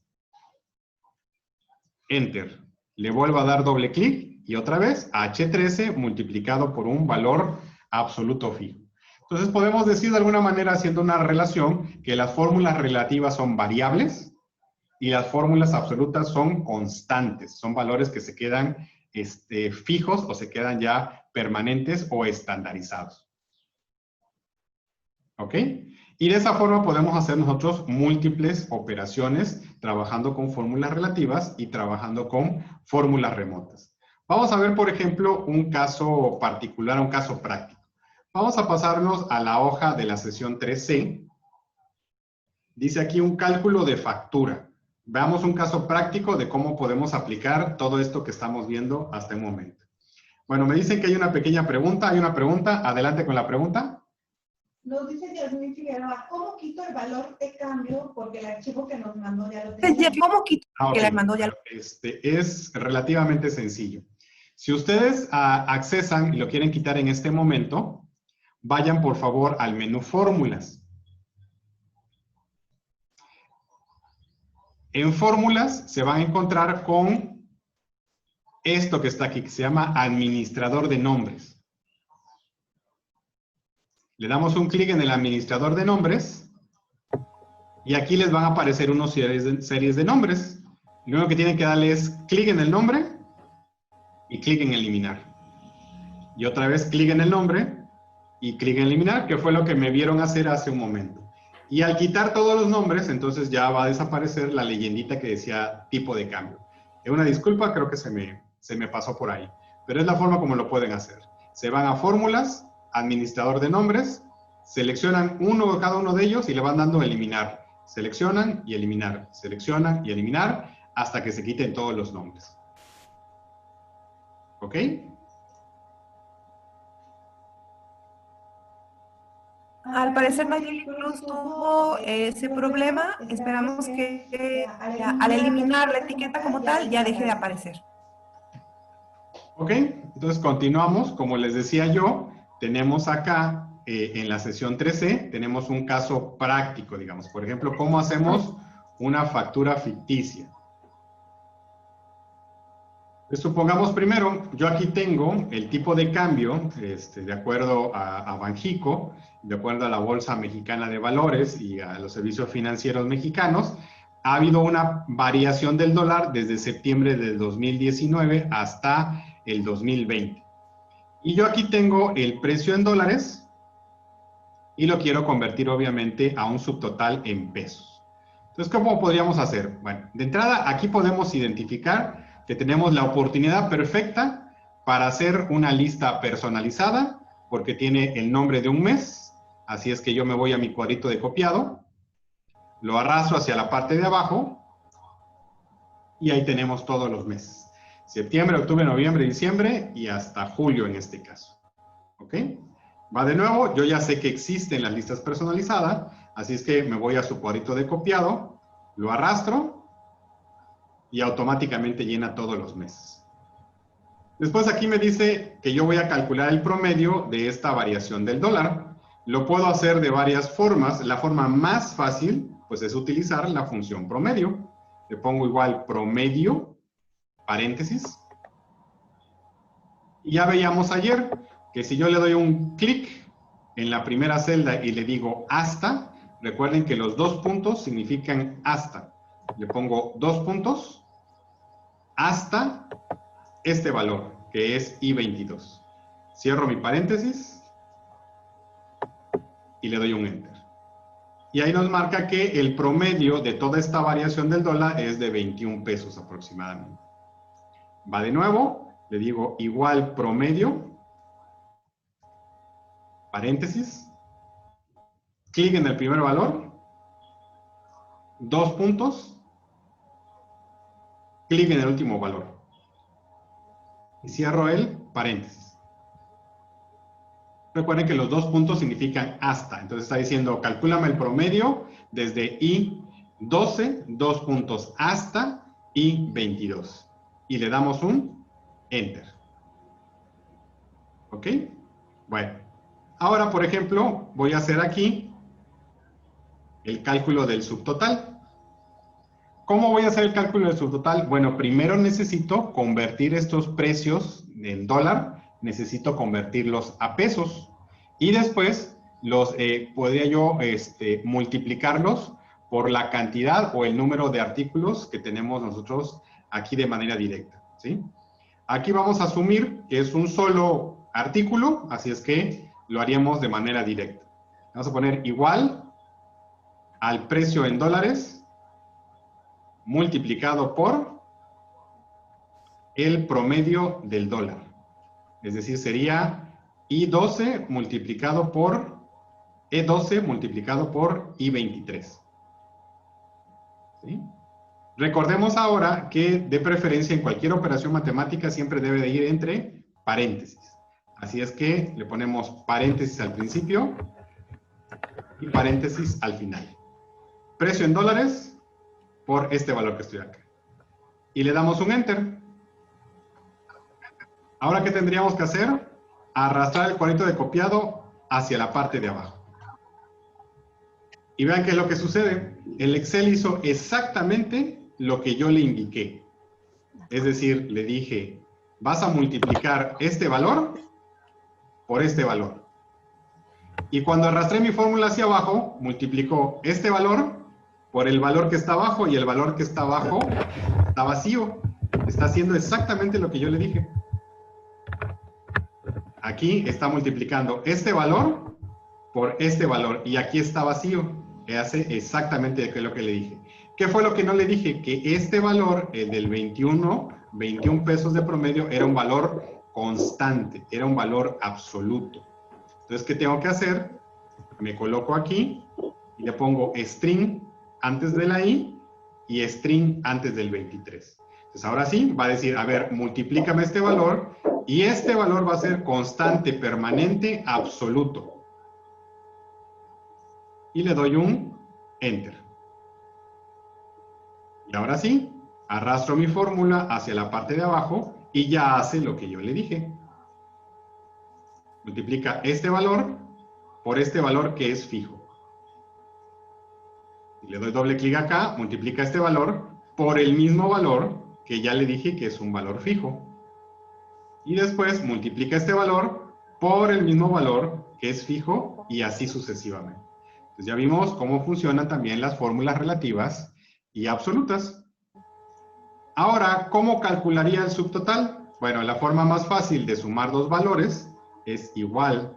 Enter. Le vuelvo a dar doble clic y otra vez H13 multiplicado por un valor absoluto fijo. Entonces podemos decir de alguna manera, haciendo una relación, que las fórmulas relativas son variables y las fórmulas absolutas son constantes, son valores que se quedan fijos o se quedan ya permanentes o estandarizados. ¿Ok? Y de esa forma podemos hacer nosotros múltiples operaciones trabajando con fórmulas relativas y trabajando con fórmulas remotas. Vamos a ver, por ejemplo, un caso particular, un caso práctico. Vamos a pasarnos a la hoja de la sesión 3C. Dice aquí un cálculo de factura. Veamos un caso práctico de cómo podemos aplicar todo esto que estamos viendo hasta el momento. Bueno, me dicen que hay una pequeña pregunta. ¿Hay una pregunta? Adelante con la pregunta. Nos dice Yasmín Figueroa, ¿cómo quito el valor de cambio? Porque el archivo que nos mandó ya lo tenía. ¿Cómo quito que le mandó ya? Es relativamente sencillo. Si ustedes accesan y lo quieren quitar en este momento, vayan por favor al menú Fórmulas. En fórmulas se van a encontrar con esto que está aquí, que se llama administrador de nombres. Le damos un clic en el administrador de nombres y aquí les van a aparecer unos series de nombres. Lo único que tienen que darle es clic en el nombre y clic en eliminar. Y otra vez clic en el nombre y clic en eliminar, que fue lo que me vieron hacer hace un momento. Y al quitar todos los nombres, entonces ya va a desaparecer la leyendita que decía tipo de cambio. Es una disculpa, creo que se me pasó por ahí. Pero es la forma como lo pueden hacer. Se van a fórmulas, administrador de nombres, seleccionan cada uno de ellos y le van dando eliminar. Seleccionan y eliminar, seleccionan y eliminar, hasta que se quiten todos los nombres. ¿Ok? Al parecer Magic Plus tuvo ese problema. Esperamos que al eliminar la etiqueta como tal ya deje de aparecer. Ok, entonces continuamos. Como les decía yo, tenemos acá en la sesión 13, tenemos un caso práctico, digamos. Por ejemplo, ¿cómo hacemos una factura ficticia? Pues supongamos primero, yo aquí tengo el tipo de cambio, de acuerdo a Banxico, de acuerdo a la Bolsa Mexicana de Valores y a los servicios financieros mexicanos. Ha habido una variación del dólar desde septiembre del 2019 hasta el 2020. Y yo aquí tengo el precio en dólares y lo quiero convertir obviamente a un subtotal en pesos. Entonces, ¿cómo podríamos hacer? Bueno, de entrada aquí podemos identificar que tenemos la oportunidad perfecta para hacer una lista personalizada porque tiene el nombre de un mes. Así es que yo me voy a mi cuadrito de copiado, lo arrastro hacia la parte de abajo y ahí tenemos todos los meses. Septiembre, octubre, noviembre, diciembre y hasta julio en este caso. ¿Ok? Va de nuevo, yo ya sé que existen las listas personalizadas, así es que me voy a su cuadrito de copiado, lo arrastro y automáticamente llena todos los meses. Después aquí me dice que yo voy a calcular el promedio de esta variación del dólar. Lo puedo hacer de varias formas. La forma más fácil, pues, es utilizar la función promedio. Le pongo igual promedio, paréntesis. Y ya veíamos ayer que si yo le doy un clic en la primera celda y le digo hasta, recuerden que los 2 puntos significan hasta. Le pongo 2 puntos hasta este valor, que es I22. Cierro mi paréntesis y le doy un enter. Y ahí nos marca que el promedio de toda esta variación del dólar es de 21 pesos aproximadamente. Va de nuevo, le digo igual promedio, paréntesis, clic en el primer valor, 2 puntos, clic en el último valor. Y cierro el paréntesis. Recuerden que los 2 puntos significan hasta. Entonces está diciendo, calcúlame el promedio desde I12, 2 puntos, hasta I22. Y le damos un Enter. ¿Ok? Bueno. Ahora, por ejemplo, voy a hacer aquí el cálculo del subtotal. ¿Cómo voy a hacer el cálculo del subtotal? Bueno, primero necesito convertir estos precios en dólar, necesito convertirlos a pesos y después podría yo multiplicarlos por la cantidad o el número de artículos que tenemos nosotros aquí de manera directa, ¿sí? Aquí vamos a asumir que es un solo artículo, así es que lo haríamos de manera directa. Vamos a poner igual al precio en dólares multiplicado por el promedio del dólar. Es decir, sería I12 multiplicado por E12 multiplicado por I23. ¿Sí? Recordemos ahora que de preferencia en cualquier operación matemática siempre debe de ir entre paréntesis. Así es que le ponemos paréntesis al principio y paréntesis al final. Precio en dólares por este valor que estoy acá. Y le damos un Enter. Ahora, ¿qué tendríamos que hacer? Arrastrar el cuadrito de copiado hacia la parte de abajo. Y vean qué es lo que sucede. El Excel hizo exactamente lo que yo le indiqué. Es decir, le dije, vas a multiplicar este valor por este valor. Y cuando arrastré mi fórmula hacia abajo, multiplicó este valor por el valor que está abajo, y el valor que está abajo está vacío. Está haciendo exactamente lo que yo le dije. Aquí está multiplicando este valor por este valor, y aquí está vacío. Hace exactamente lo que le dije. ¿Qué fue lo que no le dije? Que este valor, el del 21 pesos de promedio, era un valor constante, era un valor absoluto. Entonces, ¿qué tengo que hacer? Me coloco aquí y le pongo string antes de la i y string antes del 23. Entonces, ahora sí, va a decir, a ver, multiplícame este valor, y este valor va a ser constante, permanente, absoluto. Y le doy un Enter. Y ahora sí, arrastro mi fórmula hacia la parte de abajo y ya hace lo que yo le dije. Multiplica este valor por este valor que es fijo. Y le doy doble clic acá, multiplica este valor por el mismo valor que ya le dije que es un valor fijo. Y después multiplica este valor por el mismo valor que es fijo, y así sucesivamente. Entonces ya vimos cómo funcionan también las fórmulas relativas y absolutas. Ahora, ¿cómo calcularía el subtotal? Bueno, la forma más fácil de sumar dos valores es igual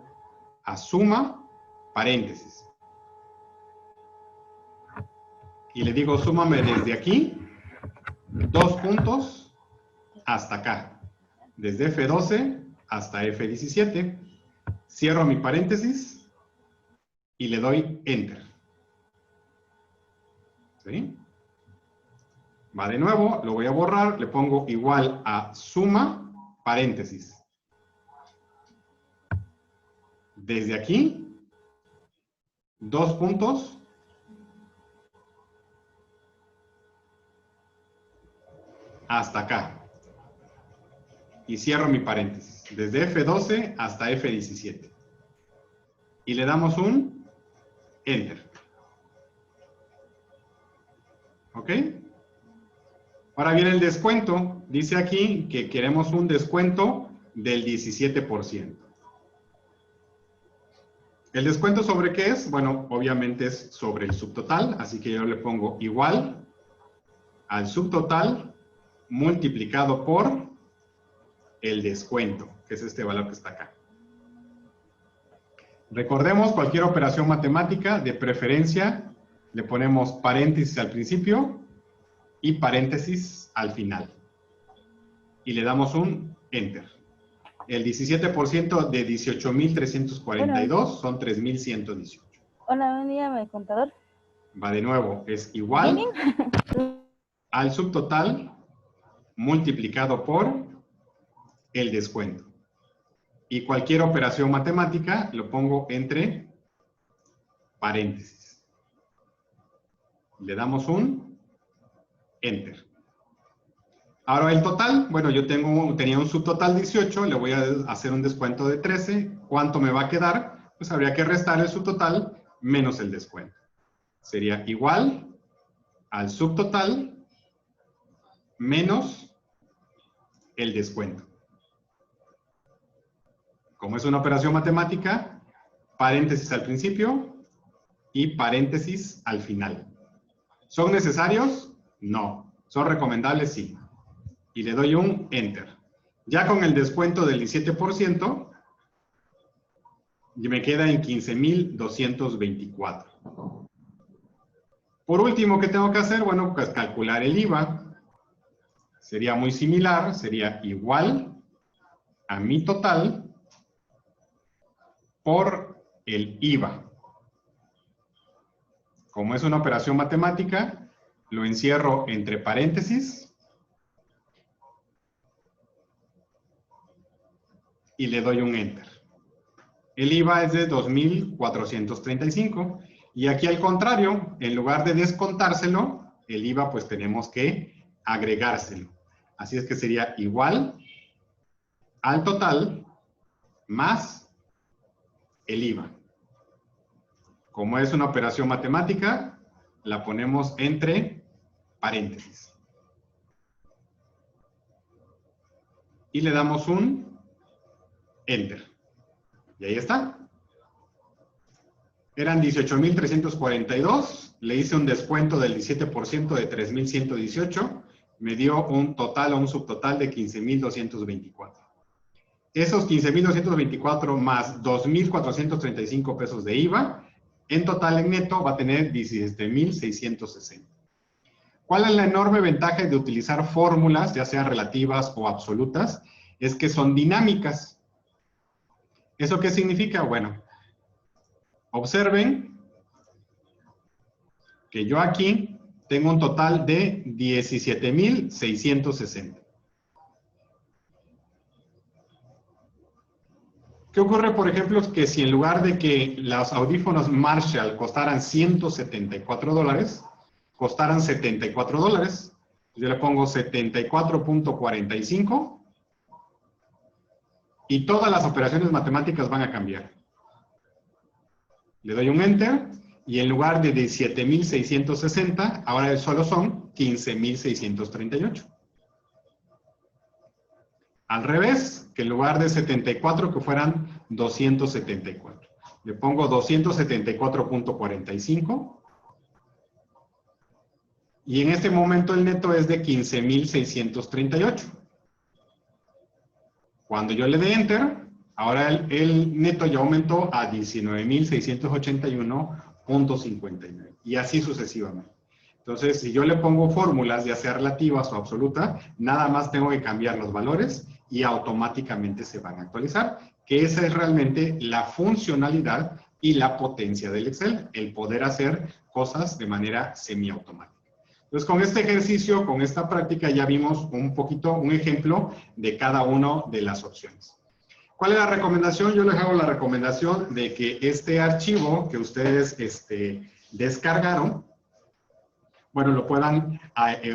a suma, paréntesis. Y le digo, súmame desde aquí, 2 puntos, hasta acá. Desde F12 hasta F17. Cierro mi paréntesis y le doy Enter. ¿Sí? Va de nuevo, lo voy a borrar, le pongo igual a suma, paréntesis. Desde aquí, 2 puntos, hasta acá. Y cierro mi paréntesis. Desde F12 hasta F17. Y le damos un Enter. ¿Ok? Ahora viene el descuento. Dice aquí que queremos un descuento del 17%. ¿El descuento sobre qué es? Bueno, obviamente es sobre el subtotal, así que yo le pongo igual al subtotal multiplicado por el descuento, que es este valor que está acá. Recordemos, cualquier operación matemática, de preferencia, le ponemos paréntesis al principio y paréntesis al final. Y le damos un Enter. El 17% de 18.342 son 3.118. Hola, buen día, mi contador. Va de nuevo, es igual al subtotal multiplicado por el descuento. Y cualquier operación matemática lo pongo entre paréntesis. Le damos un Enter. Ahora el total, bueno, yo tenía un subtotal 18, le voy a hacer un descuento de 13. ¿Cuánto me va a quedar? Pues habría que restar el subtotal menos el descuento. Sería igual al subtotal menos el descuento. Como es una operación matemática, paréntesis al principio y paréntesis al final. ¿Son necesarios? No. ¿Son recomendables? Sí. Y le doy un Enter. Ya con el descuento del 17%, me queda en 15.224. Por último, ¿qué tengo que hacer? Bueno, pues calcular el IVA. Sería muy similar, sería igual a mi total por el IVA. Como es una operación matemática, lo encierro entre paréntesis y le doy un Enter. El IVA es de 2.435. Y aquí al contrario, en lugar de descontárselo, el IVA pues tenemos que agregárselo. Así es que sería igual al total más el IVA. Como es una operación matemática, la ponemos entre paréntesis. paréntesis. Y le damos un Enter. Y ahí está. Eran 18,342. Le hice un descuento del 17% de 3,118. Me dio un total o un subtotal de 15,224. Esos 15,224 más 2,435 pesos de IVA, en total en neto va a tener 17,660. ¿Cuál es la enorme ventaja de utilizar fórmulas, ya sean relativas o absolutas? Es que son dinámicas. ¿Eso qué significa? Bueno, observen que yo aquí tengo un total de 17,660. ¿Qué ocurre, por ejemplo, que si en lugar de que los audífonos Marshall costaran $174, costaran $74? Yo le pongo 74.45 y todas las operaciones matemáticas van a cambiar. Le doy un Enter y en lugar de 17,660, ahora solo son 15,638. Al revés, que en lugar de 74 que fueran 274. Le pongo 274.45 y en este momento el neto es de 15,638. Cuando yo le dé Enter, ahora el neto ya aumentó a 19,681.59 y así sucesivamente. Entonces, si yo le pongo fórmulas, ya sea relativas o absolutas, nada más tengo que cambiar los valores y automáticamente se van a actualizar, que esa es realmente la funcionalidad y la potencia del Excel, el poder hacer cosas de manera semiautomática. Entonces, con este ejercicio, con esta práctica, ya vimos un poquito, un ejemplo de cada una de las opciones. ¿Cuál es la recomendación? Yo les hago la recomendación de que este archivo que ustedes descargaron, bueno, lo puedan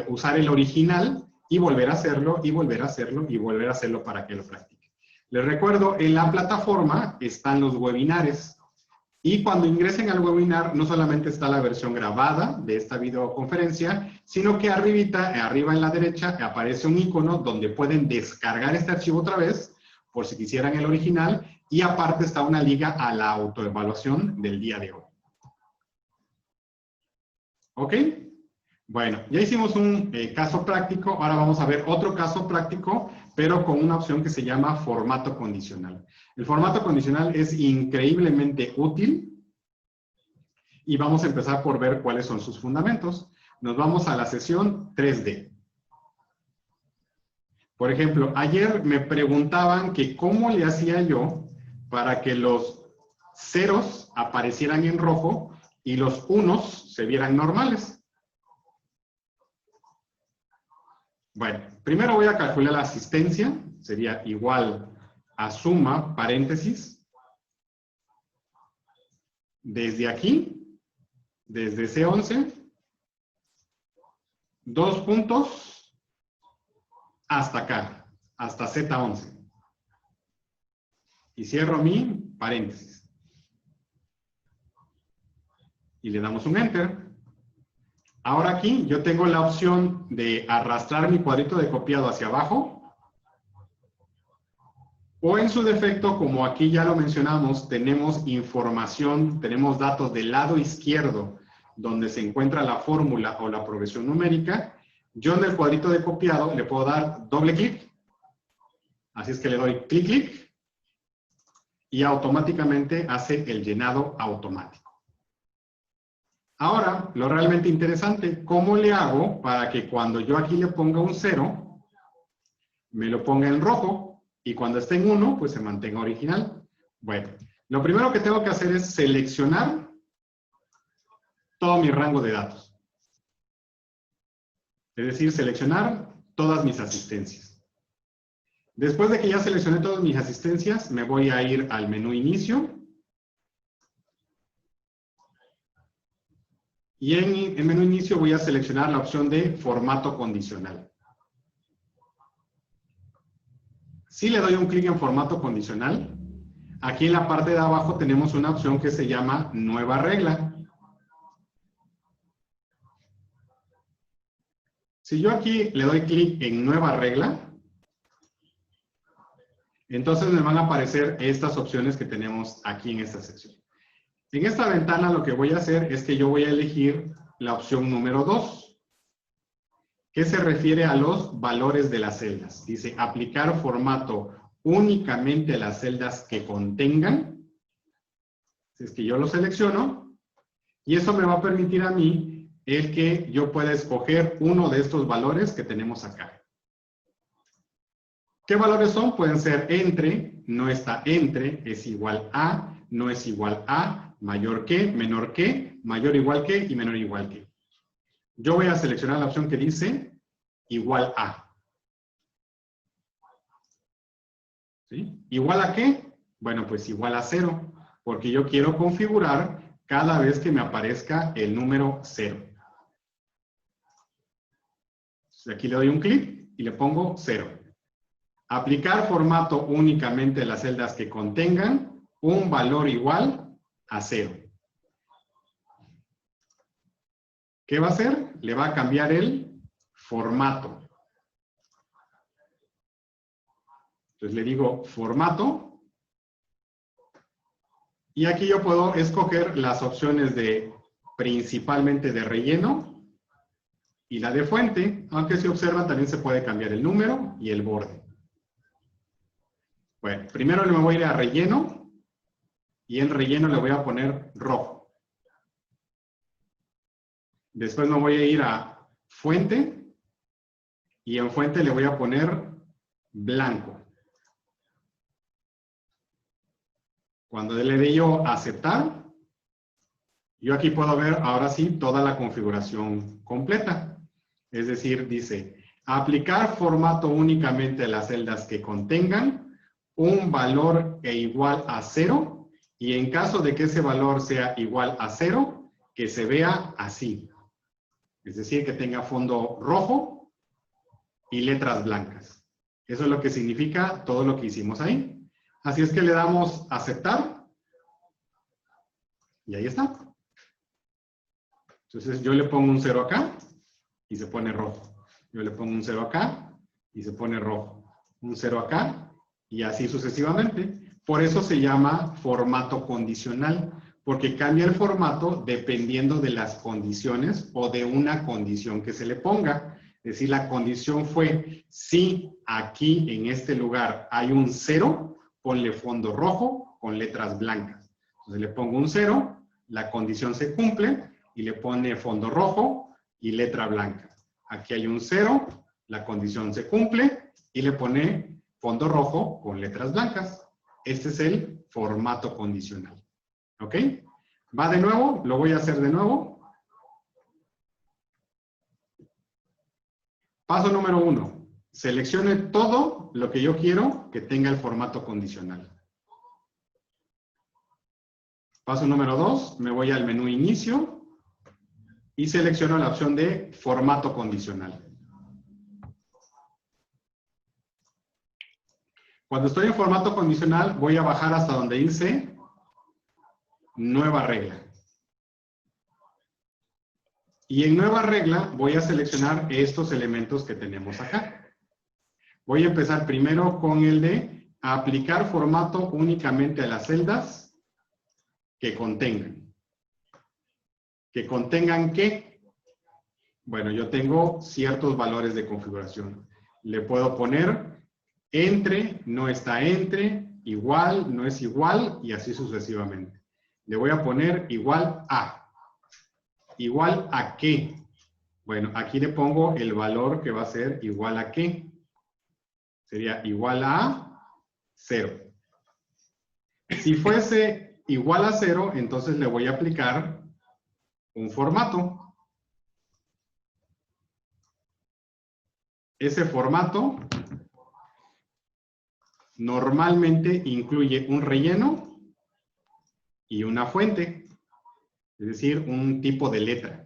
usar el original y volver a hacerlo, y volver a hacerlo, y volver a hacerlo para que lo practiquen. Les recuerdo, en la plataforma están los webinares. Y cuando ingresen al webinar, no solamente está la versión grabada de esta videoconferencia, sino que arriba en la derecha, aparece un icono donde pueden descargar este archivo otra vez, por si quisieran el original, y aparte está una liga a la autoevaluación del día de hoy. ¿Ok? Bueno, ya hicimos un caso práctico, ahora vamos a ver otro caso práctico, pero con una opción que se llama formato condicional. El formato condicional es increíblemente útil y vamos a empezar por ver cuáles son sus fundamentos. Nos vamos a la sesión 3D. Por ejemplo, ayer me preguntaban que cómo le hacía yo para que los ceros aparecieran en rojo y los unos se vieran normales. Bueno, primero voy a calcular la asistencia, sería igual a suma, paréntesis, desde aquí, desde C11, 2 puntos, hasta acá, hasta Z11. Y cierro mi paréntesis. Y le damos un Enter. Ahora aquí yo tengo la opción de arrastrar mi cuadrito de copiado hacia abajo. O en su defecto, como aquí ya lo mencionamos, tenemos información, tenemos datos del lado izquierdo, donde se encuentra la fórmula o la progresión numérica. Yo en el cuadrito de copiado le puedo dar doble clic. Así es que le doy clic, clic. Y automáticamente hace el llenado automático. Ahora, lo realmente interesante, ¿cómo le hago para que cuando yo aquí le ponga un 0, me lo ponga en rojo y cuando esté en 1, pues se mantenga original? Bueno, lo primero que tengo que hacer es seleccionar todo mi rango de datos. Es decir, seleccionar todas mis asistencias. Después de que ya seleccioné todas mis asistencias, me voy a ir al menú Inicio. Y en el menú Inicio voy a seleccionar la opción de Formato Condicional. Si le doy un clic en Formato Condicional, aquí en la parte de abajo tenemos una opción que se llama Nueva Regla. Si yo aquí le doy clic en nueva regla, entonces me van a aparecer estas opciones que tenemos aquí en esta sección. En esta ventana lo que voy a hacer es que yo voy a elegir la opción número 2, que se refiere a los valores de las celdas. Dice, aplicar formato únicamente a las celdas que contengan. Si es que yo lo selecciono, y eso me va a permitir a mí el que yo pueda escoger uno de estos valores que tenemos acá. ¿Qué valores son? Pueden ser entre, no está entre, es igual a, no es igual a, mayor que, menor que, mayor igual que y menor igual que. Yo voy a seleccionar la opción que dice igual a. ¿Sí? ¿Igual a qué? Bueno, pues igual a 0, porque yo quiero configurar cada vez que me aparezca el número 0. Entonces aquí le doy un clic y le pongo 0. Aplicar formato únicamente a las celdas que contengan un valor igual a 0. ¿Qué va a hacer? Le va a cambiar el formato. Entonces le digo formato. Y aquí yo puedo escoger las opciones de principalmente de relleno y la de fuente, aunque si observan también se puede cambiar el número y el borde. Bueno, primero le voy a ir a relleno y en relleno le voy a poner rojo. Después me voy a ir a fuente y en fuente le voy a poner blanco. Cuando le dé yo a aceptar, yo aquí puedo ver ahora sí toda la configuración completa. Es decir, dice, aplicar formato únicamente a las celdas que contengan un valor igual a 0 y en caso de que ese valor sea igual a 0, que se vea así. Es decir, que tenga fondo rojo y letras blancas. Eso es lo que significa todo lo que hicimos ahí. Así es que le damos a aceptar. Y ahí está. Entonces yo le pongo un 0 acá y se pone rojo. Yo le pongo un 0 acá y se pone rojo. Un 0 acá y así sucesivamente. Por eso se llama formato condicional, porque cambia el formato dependiendo de las condiciones o de una condición que se le ponga. Es decir, la condición fue, si aquí en este lugar hay un 0, ponle fondo rojo con letras blancas. Entonces le pongo un 0, la condición se cumple y le pone fondo rojo y letra blanca. Aquí hay un 0, la condición se cumple y le pone fondo rojo con letras blancas. Este es el formato condicional. ¿Ok? ¿Va de nuevo? Lo voy a hacer de nuevo. Paso número 1. Seleccione todo lo que yo quiero que tenga el formato condicional. Paso número 2. Me voy al menú inicio y selecciono la opción de formato condicional. Cuando estoy en formato condicional, voy a bajar hasta donde dice nueva regla. Y en nueva regla voy a seleccionar estos elementos que tenemos acá. Voy a empezar primero con el de aplicar formato únicamente a las celdas que contengan. ¿Que contengan qué? Bueno, yo tengo ciertos valores de configuración. Le puedo poner entre, no está entre, igual, no es igual, y así sucesivamente. Le voy a poner igual a. ¿Igual a qué? Bueno, aquí le pongo el valor que va a ser igual a qué. Sería igual a 0. Si fuese igual a 0, entonces le voy a aplicar un formato. Ese formato normalmente incluye un relleno y una fuente, es decir, un tipo de letra.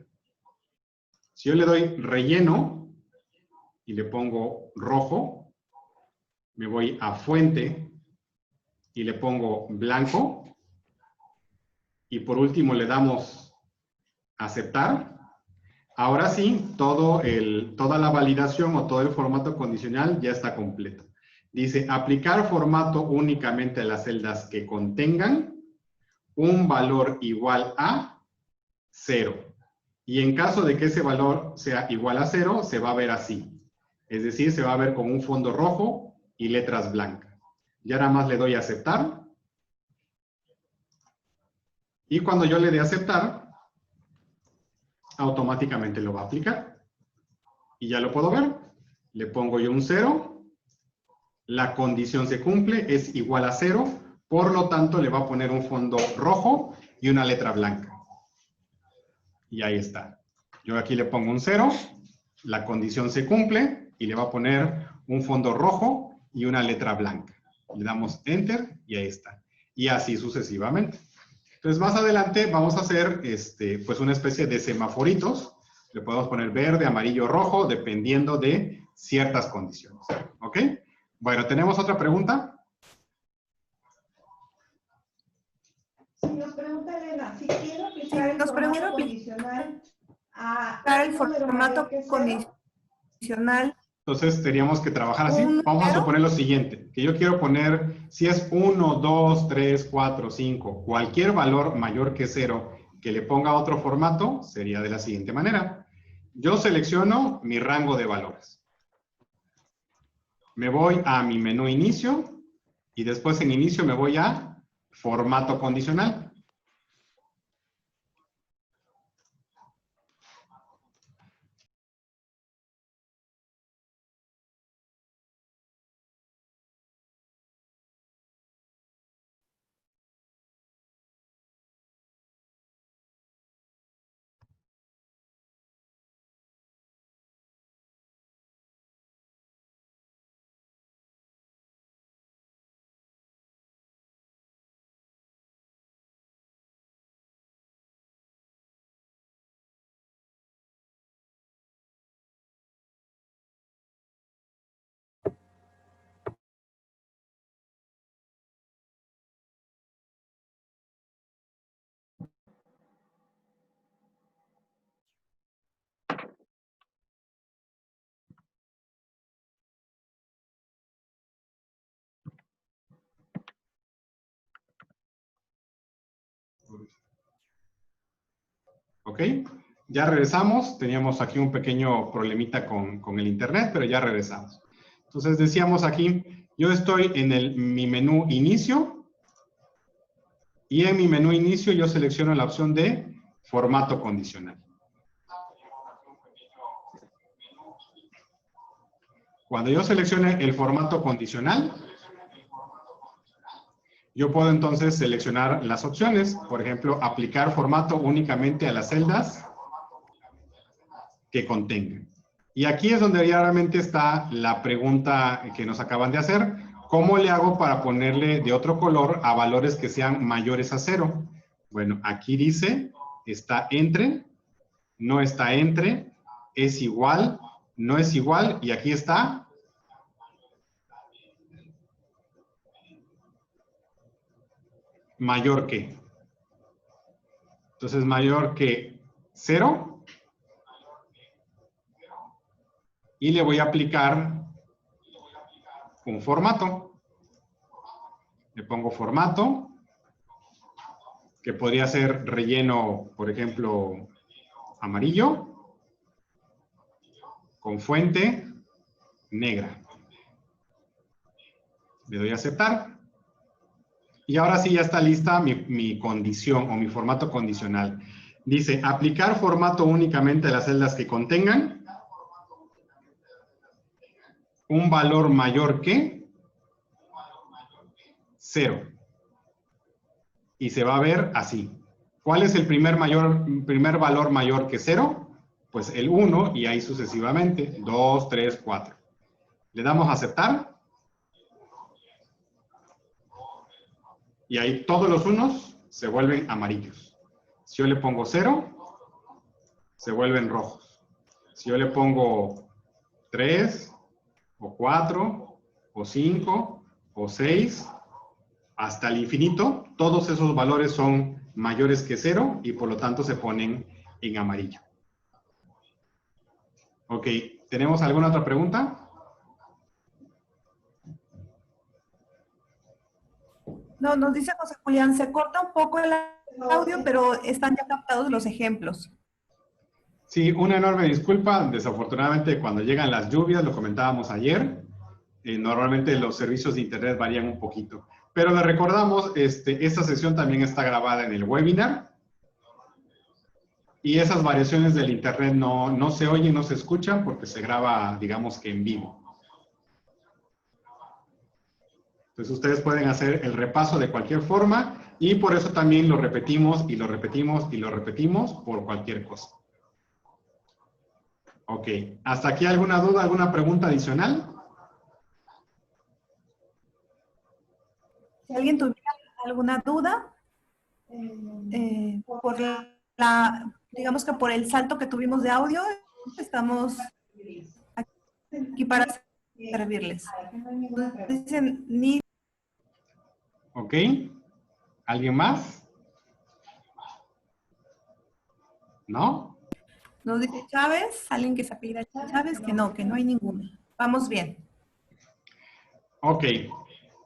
Si yo le doy relleno y le pongo rojo, me voy a fuente y le pongo blanco, y por último le damos aceptar, Ahora sí, toda la validación o todo el formato condicional ya está completo. Dice, aplicar formato únicamente a las celdas que contengan un valor igual a 0. Y en caso de que ese valor sea igual a 0, se va a ver así. Es decir, se va a ver con un fondo rojo y letras blancas. Ya nada más le doy a aceptar. Y cuando yo le dé a aceptar, automáticamente lo va a aplicar. Y ya lo puedo ver. Le pongo yo un 0. La condición se cumple, es igual a 0. Por lo tanto, le va a poner un fondo rojo y una letra blanca. Y ahí está. Yo aquí le pongo un 0. La condición se cumple y le va a poner un fondo rojo y una letra blanca. Le damos Enter y ahí está. Y así sucesivamente. Entonces, más adelante vamos a hacer pues una especie de semaforitos. Le podemos poner verde, amarillo, rojo, dependiendo de ciertas condiciones. ¿Ok? Bueno, ¿tenemos otra pregunta? Sí, nos pregunta Elena, si quiero aplicar el formato condicional a el formato condicional. Entonces, teníamos que trabajar así. ¿Un Vamos a número? suponer lo siguiente, que yo quiero poner, si es 1, 2, 3, 4, 5, cualquier valor mayor que 0 que le ponga otro formato, sería de la siguiente manera. Yo selecciono mi rango de valores. Me voy a mi menú inicio y después en inicio me voy a formato condicional. ¿Ok? Ya regresamos. Teníamos aquí un pequeño problemita con el internet, pero ya regresamos. Entonces decíamos aquí, yo estoy en mi menú inicio y en mi menú inicio yo selecciono la opción de formato condicional. Cuando yo seleccione el formato condicional, yo puedo entonces seleccionar las opciones. Por ejemplo, aplicar formato únicamente a las celdas que contengan. Y aquí es donde realmente está la pregunta que nos acaban de hacer. ¿Cómo le hago para ponerle de otro color a valores que sean mayores a 0? Bueno, aquí dice, está entre, no está entre, es igual, no es igual, y aquí está mayor que. Entonces, mayor que 0. Y le voy a aplicar un formato. Le pongo formato, que podría ser relleno, por ejemplo, amarillo, con fuente negra. Le doy a aceptar. Y ahora sí ya está lista mi condición o mi formato condicional. Dice, aplicar formato únicamente a las celdas que contengan un valor mayor que 0. Y se va a ver así. ¿Cuál es el primer valor mayor que 0? Pues el 1 y ahí sucesivamente. 2, 3, 4. Le damos a aceptar. Y ahí todos los unos se vuelven amarillos. Si yo le pongo 0, se vuelven rojos. Si yo le pongo 3, o 4, o 5, o 6, hasta el infinito, todos esos valores son mayores que 0 y por lo tanto se ponen en amarillo. Ok, ¿tenemos alguna otra pregunta? No, nos dice José Julián, se corta un poco el audio, pero están ya captados los ejemplos. Sí, una enorme disculpa. Desafortunadamente, cuando llegan las lluvias, lo comentábamos ayer, normalmente los servicios de Internet varían un poquito. Pero le recordamos, esta sesión también está grabada en el webinar. Y esas variaciones del Internet no se oyen, no se escuchan, porque se graba, digamos que en vivo. Entonces, ustedes pueden hacer el repaso de cualquier forma y por eso también lo repetimos y lo repetimos y lo repetimos por cualquier cosa. Ok, ¿hasta aquí alguna duda, alguna pregunta adicional? Si alguien tuviera alguna duda, digamos que por el salto que tuvimos de audio, estamos aquí para servirles. Dicen ni. Ok, ¿alguien más? ¿No? Nos dice Chávez, alguien que se apellida Chávez, que no hay ninguna. Vamos bien. Ok,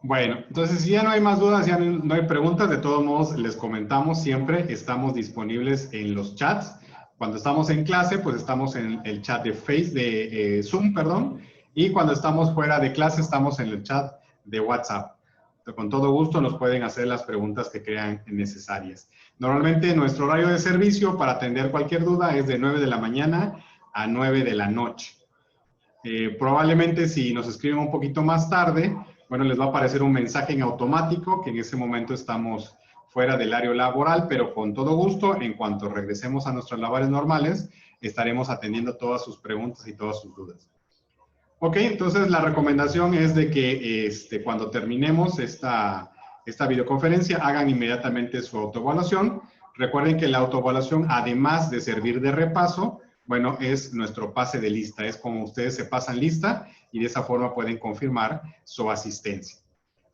bueno, entonces si ya no hay más dudas, ya no hay preguntas, de todos modos les comentamos siempre, estamos disponibles en los chats. Cuando estamos en clase, pues estamos en el chat de Zoom, perdón, y cuando estamos fuera de clase, estamos en el chat de WhatsApp. Con todo gusto nos pueden hacer las preguntas que crean necesarias. Normalmente nuestro horario de servicio para atender cualquier duda es de 9 de la mañana a 9 de la noche. Probablemente si nos escriben un poquito más tarde, bueno, les va a aparecer un mensaje en automático que en ese momento estamos fuera del horario laboral, pero con todo gusto, en cuanto regresemos a nuestras labores normales, estaremos atendiendo todas sus preguntas y todas sus dudas. Ok, entonces la recomendación es de que cuando terminemos esta videoconferencia, hagan inmediatamente su autoevaluación. Recuerden que la autoevaluación, además de servir de repaso, bueno, es nuestro pase de lista. Es como ustedes se pasan lista y de esa forma pueden confirmar su asistencia.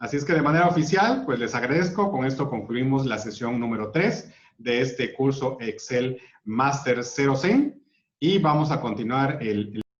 Así es que de manera oficial, pues les agradezco. Con esto concluimos la sesión número 3 de este curso Excel Master 0 CEN y vamos a continuar el